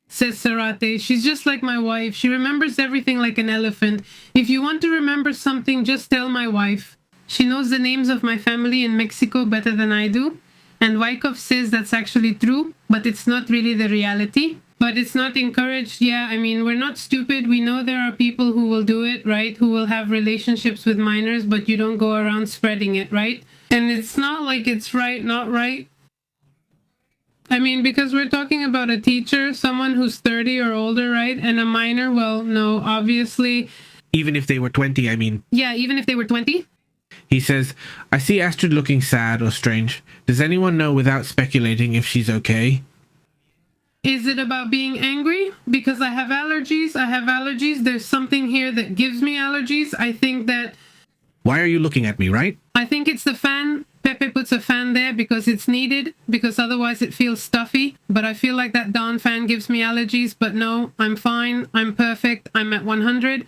Says Sarate. She's just like my wife. She remembers everything like an elephant. If you want to remember something, just tell my wife. She knows the names of my family in Mexico better than I do. And Wyckoff says that's actually true, but it's not really the reality. But it's not encouraged. Yeah, I mean, we're not stupid. We know there are people who will do it, right? Who will have relationships with minors, but you don't go around spreading it, right? And it's not like it's right, not right. I mean, because we're talking about a teacher, someone who's 30 or older, right? And a minor, well, no, obviously.
Even if they were 20, I mean.
Yeah, even if they were 20.
He says, I see Astrid looking sad or strange. Does anyone know without speculating if she's okay?
Is it about being angry? Because I have allergies. There's something here that gives me allergies. I think that...
Why are you looking at me, right?
I think it's the fan. Pepe puts a fan there because it's needed, because otherwise it feels stuffy. But I feel like that Dawn fan gives me allergies. But no, I'm fine. I'm perfect. I'm at 100.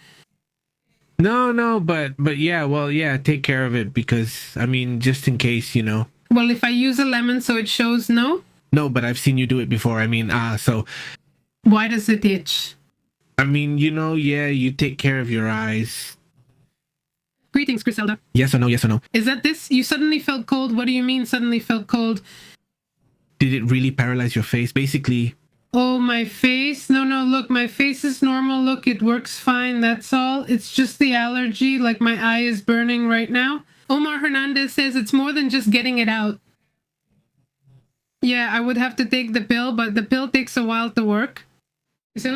No, but yeah, well, yeah, take care of it because, I mean, just in case, you know.
Well, if I use a lemon so it shows, no?
No, but I've seen you do it before. I mean, so...
Why does it itch?
I mean, you know, yeah, you take care of your eyes.
Greetings, Griselda.
Yes or no, yes or no?
Is that this? You suddenly felt cold? What do you mean suddenly felt cold?
Did it really paralyze your face? Basically...
Oh, my face? No, look, my face is normal. Look, it works fine, that's all. It's just the allergy, like my eye is burning right now. Omar Hernandez says it's more than just getting it out. Yeah, I would have to take the pill, but the pill takes a while to work. You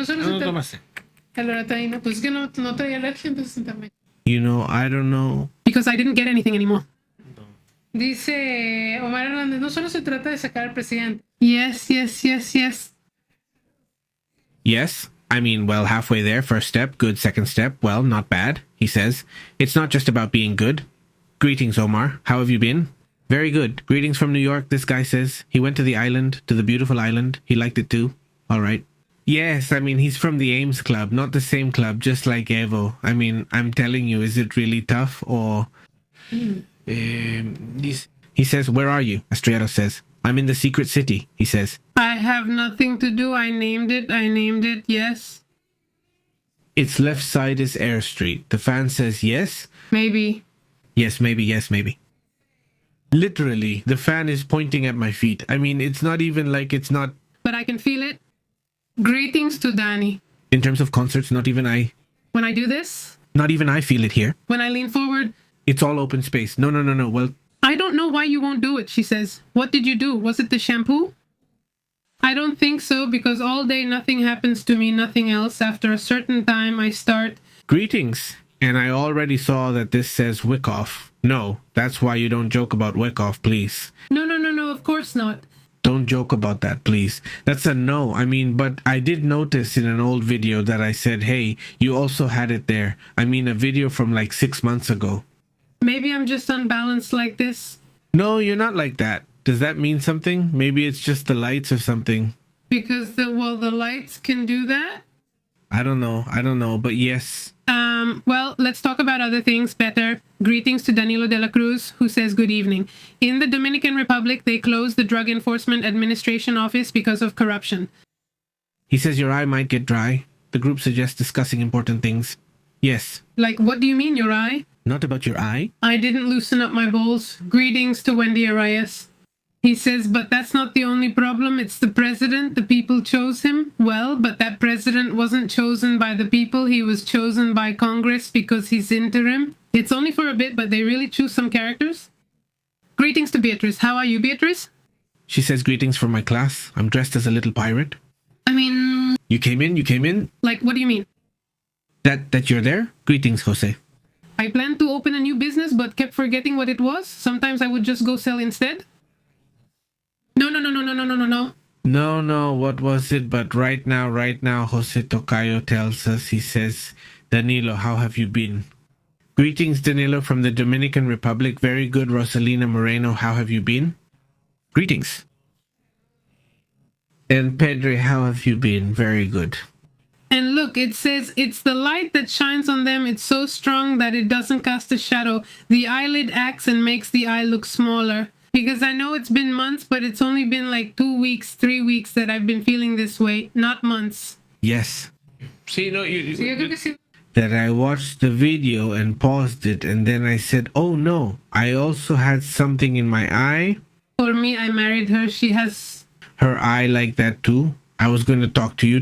know, I don't know.
Because I didn't get anything anymore. Dice Omar Hernandez, no solo se trata de sacar al presidente. Yes.
Yes, I mean, well, halfway there, first step, good, second step, well, not bad, he says. It's not just about being good. Greetings, Omar. How have you been? Very good. Greetings from New York, this guy says. He went to the island, to the beautiful island. He liked it too. All right. Yes, I mean, he's from the Ames Club, not the same club, just like Evo. I mean, I'm telling you, is it really tough or... He says, where are you? Estrellado says. I'm in the secret city, he says.
I have nothing to do. I named it, yes.
Its left side is Air Street. The fan says yes.
Maybe.
Yes, maybe. Literally, the fan is pointing at my feet. I mean, it's not even like it's not...
But I can feel it. Greetings to Danny.
In terms of concerts, not even I...
When I do this?
Not even I feel it here.
When I lean forward?
It's all open space. No. Well...
I don't know why you won't do it, she says. What did you do? Was it the shampoo? I don't think so, because all day nothing happens to me, nothing else. After a certain time, I start...
Greetings. And I already saw that this says Wyckoff. No, that's why you don't joke about Wyckoff, please.
No, of course not.
Don't joke about that, please. That's a no. I mean, but I did notice in an old video that I said, hey, you also had it there. I mean, a video from like 6 months ago.
Maybe I'm just unbalanced like this.
No, you're not like that. Does that mean something? Maybe it's just the lights or something.
Because the lights can do that?
I don't know, but yes.
Well, let's talk about other things better. Greetings to Danilo de la Cruz, who says good evening. In the Dominican Republic, they closed the Drug Enforcement Administration office because of corruption.
He says your eye might get dry. The group suggests discussing important things. Yes.
Like, what do you mean, your eye?
Not about your eye?
I didn't loosen up my balls. Greetings to Wendy Arias. He says, but that's not the only problem. It's the president. The people chose him. Well, but that president wasn't chosen by the people. He was chosen by Congress because he's interim. It's only for a bit, but they really choose some characters. Greetings to Beatrice. How are you, Beatrice?
She says, greetings from my class. I'm dressed as a little pirate.
I mean...
You came in?
Like, what do you mean?
That you're there? Greetings, Jose.
I planned to open a new business, but kept forgetting what it was. Sometimes I would just go sell instead. No.
No, what was it? But right now, Jose Tocayo tells us, he says, Danilo, how have you been? Greetings, Danilo, from the Dominican Republic. Very good, Rosalina Moreno, how have you been? Greetings. And Pedro, how have you been? Very good.
And look, it says, it's the light that shines on them. It's so strong that it doesn't cast a shadow. The eyelid acts and makes the eye look smaller. Because I know it's been months, but it's only been like 2 weeks, 3 weeks that I've been feeling this way, not months.
Yes. See, no, that I watched the video and paused it, and then I said, oh no, I also had something in my eye.
For me, I married her. She has
her eye like that too. I was going to talk to you,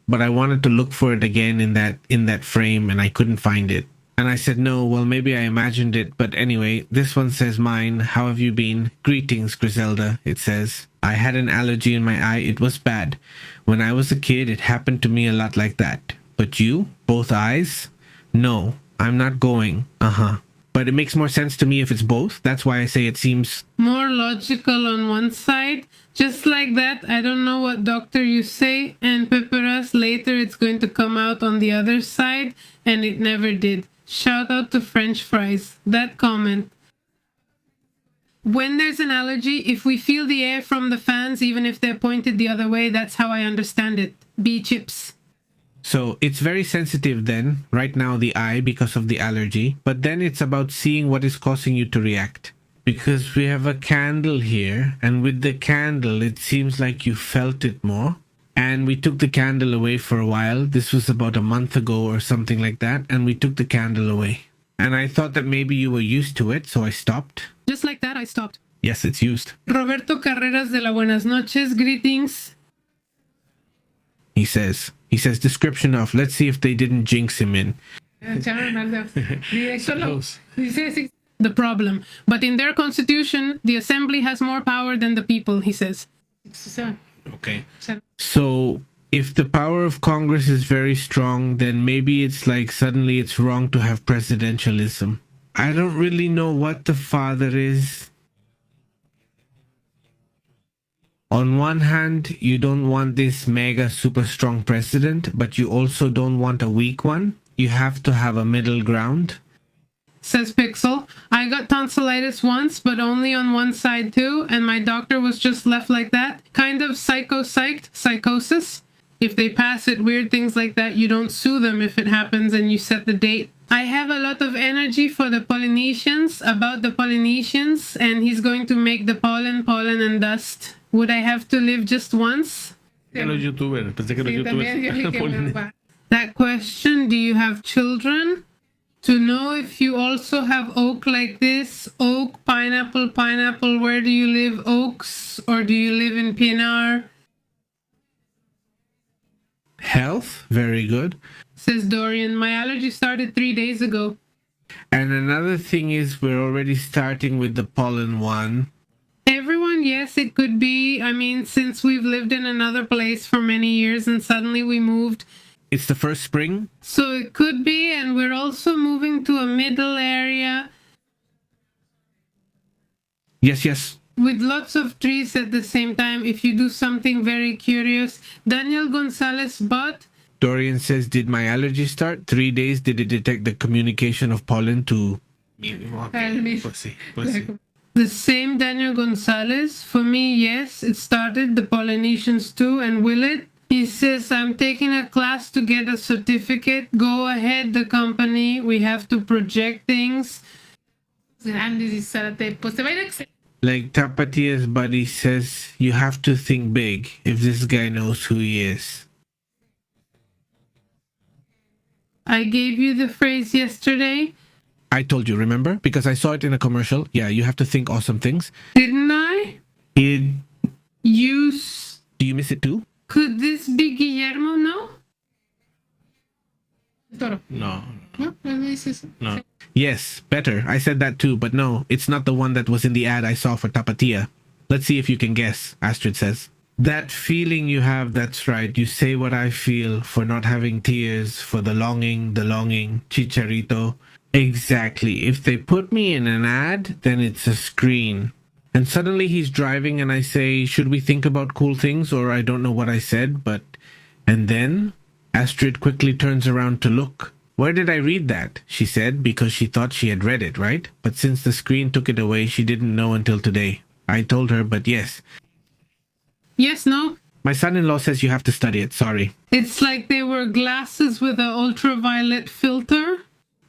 but I wanted to look for it again in that frame, and I couldn't find it. And I said, no, well, maybe I imagined it. But anyway, this one says mine. How have you been? Greetings, Griselda. It says, I had an allergy in my eye. It was bad. When I was a kid, it happened to me a lot like that. But you? Both eyes? No, I'm not going. But it makes more sense to me if it's both. That's why I say it seems
more logical on one side. Just like that, I don't know what doctor you say, and Peperas, later it's going to come out on the other side, and it never did. Shout out to French fries. That comment. When there's an allergy, if we feel the air from the fans, even if they're pointed the other way, that's how I understand it. Bee chips.
So it's very sensitive then, right now, the eye, because of the allergy. But then it's about seeing what is causing you to react. Because we have a candle here, and with the candle, it seems like you felt it more. And we took the candle away for a while. This was about a month ago or something like that. And we took the candle away. And I thought that maybe you were used to it, so I stopped.
Just like that, I stopped.
Yes, it's used.
Roberto Carreras de la Buenas noches. Greetings.
He says, description of, let's see if they didn't jinx him in.
The problem. But in their constitution, the assembly has more power than the people, he says.
Okay. So if the power of Congress is very strong, then maybe it's like suddenly it's wrong to have presidentialism. I don't really know what the father is. On one hand, you don't want this mega super strong president, but you also don't want a weak one. You have to have a middle ground.
Says Pixel, I got tonsillitis once, but only on one side too, and my doctor was just left like that. Kind of psychosis. If they pass it, weird things like that, you don't sue them if it happens and you set the date. I have a lot of energy for the Polynesians, about the Polynesians, and he's going to make the pollen and dust. Would I have to live just once? That question, do you have children? To know if you also have oak like this, oak, pineapple, where do you live, oaks, or do you live in Pinar?
Health, very good.
Says Dorian, my allergy started 3 days ago.
And another thing is we're already starting with the pollen one.
Everyone, yes, it could be. I mean, since we've lived in another place for many years and suddenly we moved.
It's the first spring?
So it could be, and we're also moving to a middle area.
Yes.
With lots of trees at the same time, if you do something very curious. Daniel Gonzalez, but...
Dorian says, did my allergy start? 3 days, did it detect the communication of pollen to...
The same Daniel Gonzalez. For me, yes, it started. The Polynesians too, and will it? He says, I'm taking a class to get a certificate. Go ahead, the company. We have to project things.
Like Tapatia's buddy says, you have to think big if this guy knows who he is.
I gave you the phrase yesterday.
I told you, remember? Because I saw it in a commercial. Yeah, you have to think awesome things.
Didn't I? Do
you miss it too?
Could this be Guillermo? No?
No. No. Yes, better. I said that too, but no, it's not the one that was in the ad I saw for Tapatia. Let's see if you can guess, Astrid says. That feeling you have, that's right. You say what I feel for not having tears, for the longing, Chicharito. Exactly. If they put me in an ad, then it's a screen. And suddenly he's driving and I say, should we think about cool things? Or I don't know what I said, but... And then Astrid quickly turns around to look. Where did I read that? She said, because she thought she had read it, right? But since the screen took it away, she didn't know until today. I told her, but yes.
Yes, no?
My son-in-law says you have to study it, sorry.
It's like they were glasses with an ultraviolet filter.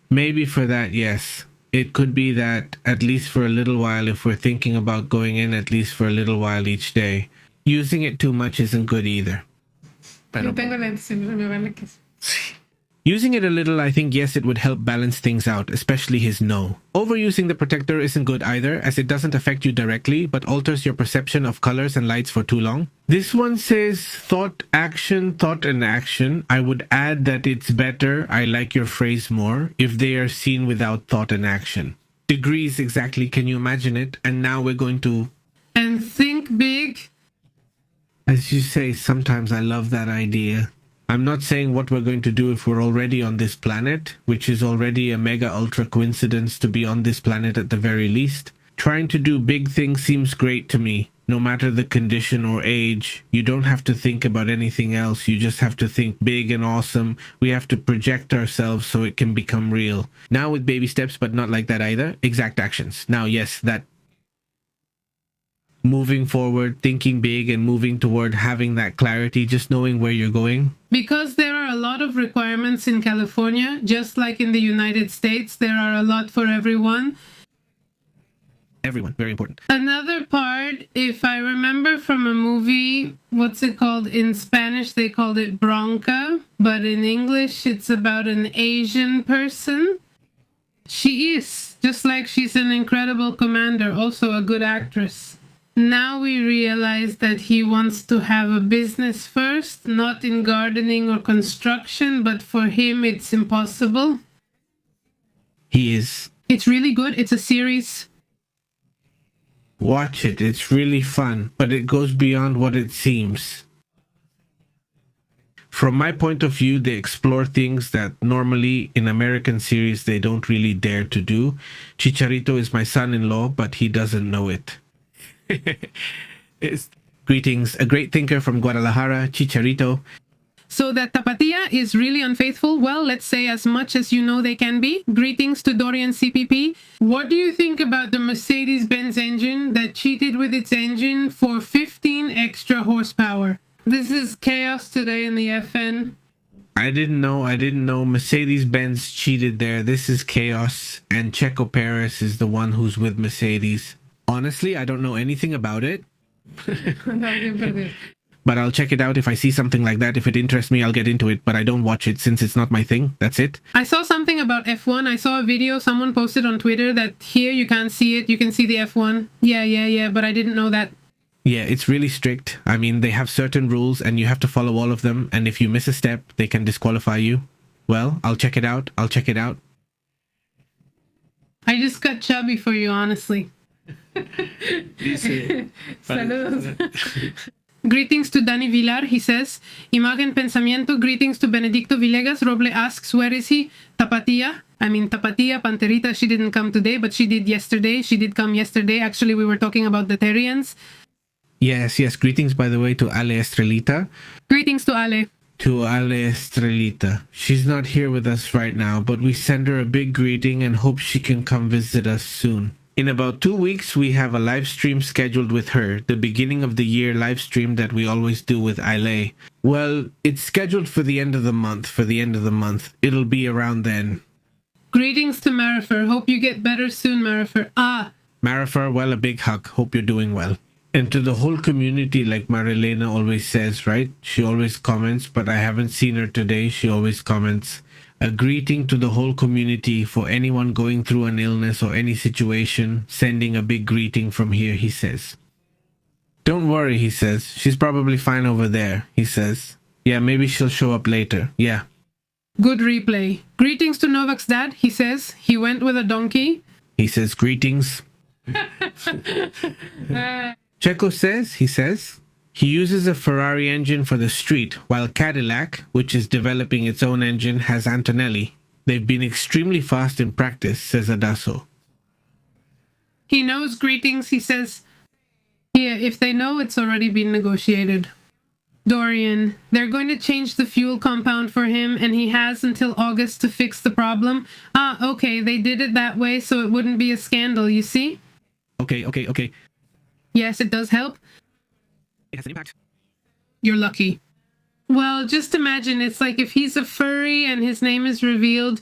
Maybe for that, yes. It could be that, at least for a little while, if we're thinking about going in at least for a little while each day. Using it too much isn't good either.
Yo tengo lentes, me vale que sí.
Using it a little, I think, yes, it would help balance things out, especially his no. Overusing the protector isn't good either, as it doesn't affect you directly, but alters your perception of colors and lights for too long. This one says thought, and action. I would add that it's better, I like your phrase more, if they are seen without thought and action. Degrees, exactly, can you imagine it? And now we're going to...
And think big.
As you say, sometimes I love that idea. I'm not saying what we're going to do if we're already on this planet, which is already a mega ultra coincidence to be on this planet at the very least. Trying to do big things seems great to me, no matter the condition or age. You don't have to think about anything else, you just have to think big and awesome. We have to project ourselves so it can become real. Now with baby steps, but not like that either. Exact actions. Now, yes, that moving forward, thinking big and moving toward having that clarity, just knowing where you're going.
Because there are a lot of requirements in California, just like in the United States, there are a lot for everyone.
Everyone, very important.
Another part, if I remember from a movie, what's it called? In Spanish, they called it Bronca, but in English, it's about an Asian person. She is, just like she's an incredible commander, also a good actress. Now we realize that he wants to have a business first, not in gardening or construction, but for him it's impossible.
He is.
It's really good. It's a series.
Watch it. It's really fun, but it goes beyond what it seems. From my point of view, they explore things that normally in American series they don't really dare to do. Chicharito is my son-in-law, but he doesn't know it. Greetings, a great thinker from Guadalajara, Chicharito.
So that Tapatia is really unfaithful? Well, let's say as much as you know they can be. Greetings to Dorian CPP. What do you think about the Mercedes-Benz engine that cheated with its engine for 15 extra horsepower? This is chaos today in the FN.
I didn't know Mercedes-Benz cheated there. This is chaos, and Checo Perez is the one who's with Mercedes. Honestly, I don't know anything about it. But I'll check it out if I see something like that. If it interests me, I'll get into it. But I don't watch it since it's not my thing. That's it.
I saw something about F1. I saw a video someone posted on Twitter that here you can't see it. You can see the F1. Yeah. But I didn't know that.
Yeah, it's really strict. I mean, they have certain rules and you have to follow all of them. And if you miss a step, they can disqualify you. Well, I'll check it out.
I just got chubby for you, honestly. Saludos. Greetings to Danny Villar, he says. Imagen Pensamiento, greetings to Benedicto Villegas. Roble asks, where is he? Tapatia, Panterita, she didn't come today, but she did yesterday. She did come yesterday. Actually, we were talking about the Terrians.
Yes. Greetings, by the way, to Ale Estrelita.
Greetings to Ale.
To Ale Estrelita. She's not here with us right now, but we send her a big greeting and hope she can come visit us soon. In about 2 weeks, we have a live stream scheduled with her, the beginning of the year live stream that we always do with Ale. Well, it's scheduled for the end of the month, It'll be around then.
Greetings to Marifer. Hope you get better soon, Marifer.
Marifer, well, a big hug. Hope you're doing well. And to the whole community, like Marilena always says, right? She always comments, but I haven't seen her today. She always comments. A greeting to the whole community for anyone going through an illness or any situation. Sending a big greeting from here, he says. Don't worry, he says. She's probably fine over there, he says. Yeah, maybe she'll show up later. Yeah.
Good replay. Greetings to Novak's dad, he says. He went with a donkey.
He says greetings. Checo says, he uses a Ferrari engine for the street, while Cadillac, which is developing its own engine, has Antonelli. They've been extremely fast in practice, says Adasso.
He knows greetings, he says. Yeah, if they know, it's already been negotiated. Dorian, they're going to change the fuel compound for him, and he has until August to fix the problem. Ah, okay, they did it that way so it wouldn't be a scandal, you see?
Okay.
Yes, it does help.
It has an impact.
You're lucky. Well, just imagine, it's like if he's a furry and his name is revealed.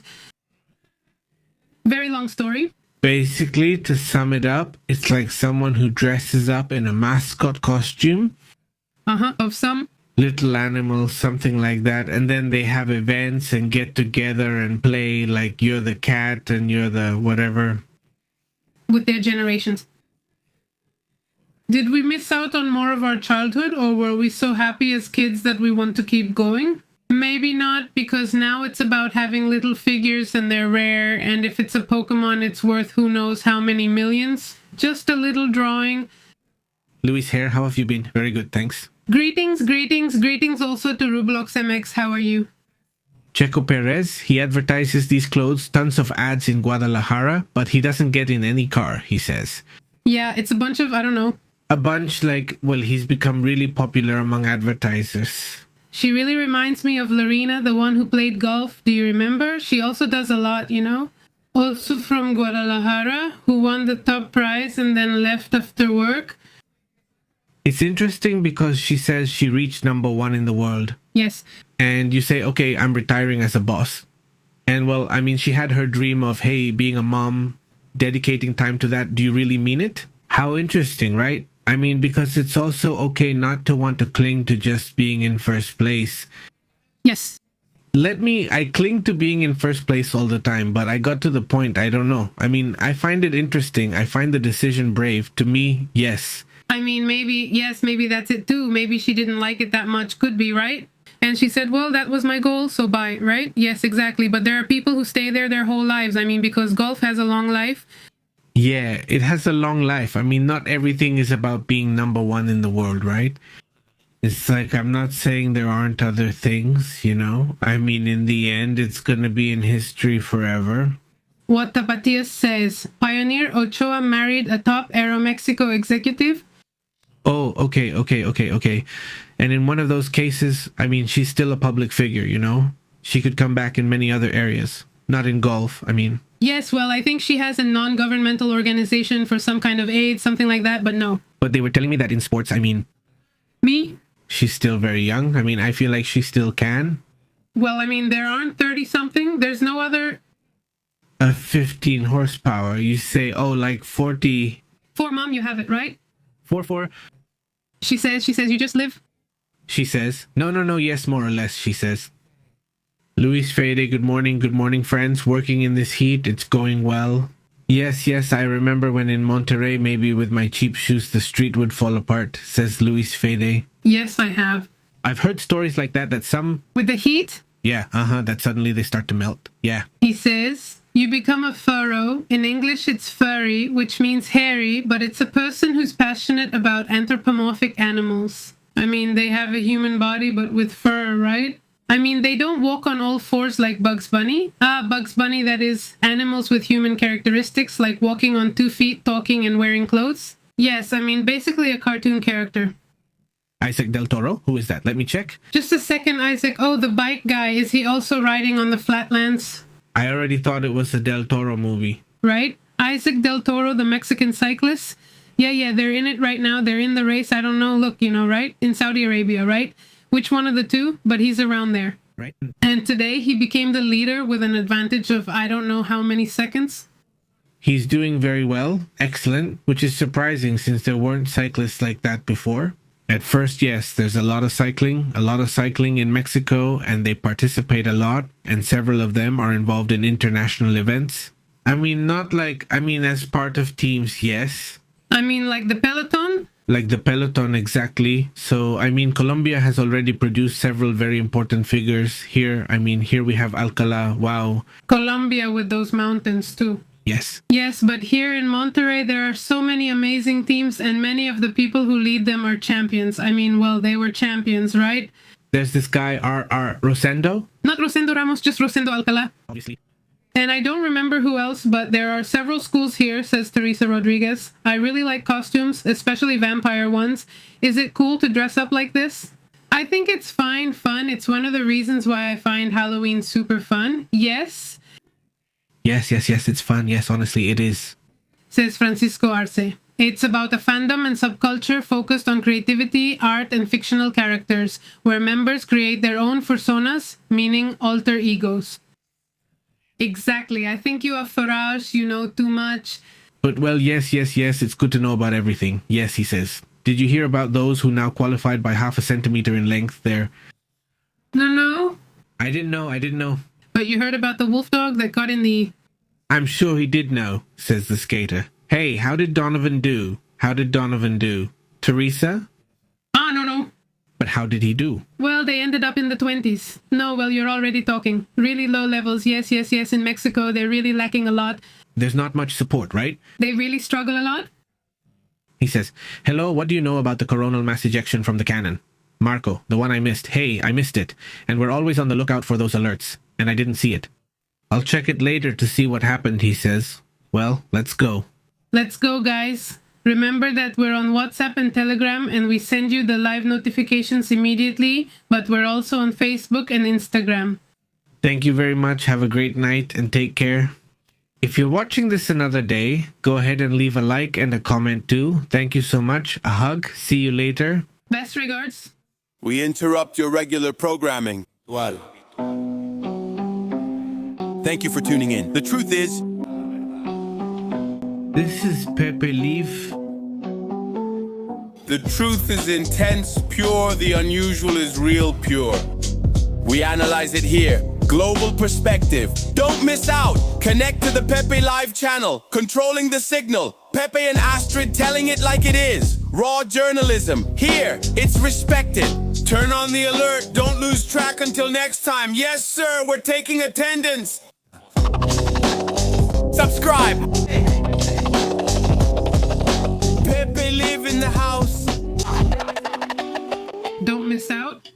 Very long story.
Basically, to sum it up, it's like someone who dresses up in a mascot costume.
Of some.
Little animals, something like that. And then they have events and get together and play like you're the cat and you're the whatever.
With their generations. Did we miss out on more of our childhood, or were we so happy as kids that we want to keep going? Maybe not, because now it's about having little figures and they're rare, and if it's a Pokemon, it's worth who knows how many millions. Just a little drawing.
Luis Hare, how have you been? Very good, thanks.
Greetings also to Rublox MX, how are you?
Checo Perez, he advertises these clothes, tons of ads in Guadalajara, but he doesn't get in any car, he says.
Yeah, it's a bunch of, I don't know.
A bunch he's become really popular among advertisers.
She really reminds me of Lorena, the one who played golf. Do you remember? She also does a lot, you know? Also from Guadalajara, who won the top prize and then left after work.
It's interesting because she says she reached #1 in the world.
Yes.
And you say, okay, I'm retiring as a boss. And well, I mean, she had her dream of, hey, being a mom, dedicating time to that. Do you really mean it? How interesting, right? I mean, because it's also okay not to want to cling to just being in first place.
Yes.
I cling to being in first place all the time, but I got to the point, I don't know. I mean, I find it interesting. I find the decision brave. To me, yes.
I mean, maybe that's it too. Maybe she didn't like it that much. Could be, right? And she said, well, that was my goal, so bye, right? Yes, exactly. But there are people who stay there their whole lives. I mean, because golf has a long life.
Yeah, it has a long life. I mean, not everything is about being #1 in the world, right? It's like, I'm not saying there aren't other things, you know? I mean, in the end, it's going to be in history forever.
What Tapatias says, Pioneer Ochoa married a top Aeromexico executive.
Oh, okay. And in one of those cases, I mean, she's still a public figure, you know? She could come back in many other areas. Not in golf, I mean.
Yes, well, I think she has a non-governmental organization for some kind of aid, something like that, but no.
But they were telling me that in sports, I mean...
Me?
She's still very young. I mean, I feel like she still can.
Well, I mean, there aren't 30-something. There's no other...
15 horsepower. You say, oh, like 40...
4, Mom, you have it, right?
4.
She says, you just live?
She says, no, yes, more or less, she says. Luis Fede, good morning, friends. Working in this heat, it's going well. Yes, I remember when in Monterrey, maybe with my cheap shoes, the street would fall apart, says Luis Fede.
Yes, I have.
I've heard stories like that some...
With the heat?
Yeah, that suddenly they start to melt. Yeah.
He says, you become a furrow. In English, it's furry, which means hairy, but it's a person who's passionate about anthropomorphic animals. I mean, they have a human body, but with fur, right? I mean, they don't walk on all fours like Bugs Bunny. Bugs Bunny, that is, animals with human characteristics, like walking on 2 feet, talking, and wearing clothes. Yes, I mean, basically a cartoon character.
Isaac Del Toro? Who is that? Let me check.
Just a second, Isaac. Oh, the bike guy. Is he also riding on the flatlands?
I already thought it was a Del Toro movie.
Right? Isaac Del Toro, the Mexican cyclist. Yeah, they're in it right now. They're in the race. I don't know. Look, you know, right? In Saudi Arabia, right? Which one of the two? But he's around there.
Right.
And today he became the leader with an advantage of I don't know how many seconds.
He's doing very well. Excellent. Which is surprising since there weren't cyclists like that before. At first, yes, there's a lot of cycling in Mexico, and they participate a lot, and several of them are involved in international events. I mean, as part of teams, yes.
I mean, like the peloton?
Like the peloton, exactly. So, I mean, Colombia has already produced several very important figures here. I mean, here we have Alcala. Wow.
Colombia with those mountains too.
Yes.
Yes, but here in Monterrey, there are so many amazing teams, and many of the people who lead them are champions. I mean, well, they were champions, right?
There's this guy, R. Rosendo.
Not Rosendo Ramos, just Rosendo Alcala.
Obviously.
And I don't remember who else, but there are several schools here, says Teresa Rodriguez. I really like costumes, especially vampire ones. Is it cool to dress up like this? I think it's fun. It's one of the reasons why I find Halloween super fun. Yes.
Yes, it's fun. Yes, honestly, it is.
Says Francisco Arce. It's about a fandom and subculture focused on creativity, art, and fictional characters, where members create their own personas, meaning alter egos. Exactly. I think you have Farage, you know too much.
But, well, yes, it's good to know about everything. Yes, he says. Did you hear about those who now qualified by half a centimeter in length there?
No.
I didn't know.
But you heard about the wolf dog that got in the...
I'm sure he did know, says the skater. Hey, how did Donovan do? Teresa?
No.
But how did he do?
Well, they ended up in the 20s. No, well, you're already talking. Really low levels. Yes. In Mexico, they're really lacking a lot.
There's not much support, right?
They really struggle a lot?
He says, hello, what do you know about the coronal mass ejection from the cannon? Marco, the one I missed. Hey, I missed it. And we're always on the lookout for those alerts. And I didn't see it. I'll check it later to see what happened, he says. Well, let's go.
Let's go, guys. Remember that we're on WhatsApp and Telegram, and we send you the live notifications immediately, but we're also on Facebook and Instagram.
Thank you very much. Have a great night and take care. If you're watching this another day, go ahead and leave a like and a comment too. Thank you so much. A hug. See you later.
Best regards.
We interrupt your regular programming. Well, thank you for tuning in. The truth is...
This is Pepe Leaf.
The truth is intense, pure. The unusual is real pure. We analyze it here. Global perspective. Don't miss out. Connect to the Pepe Live channel. Controlling the signal. Pepe and Astrid telling it like it is. Raw journalism. Here, it's respected. Turn on the alert. Don't lose track until next time. Yes, sir, we're taking attendance. Subscribe. Pepe live in the house.
Don't miss out.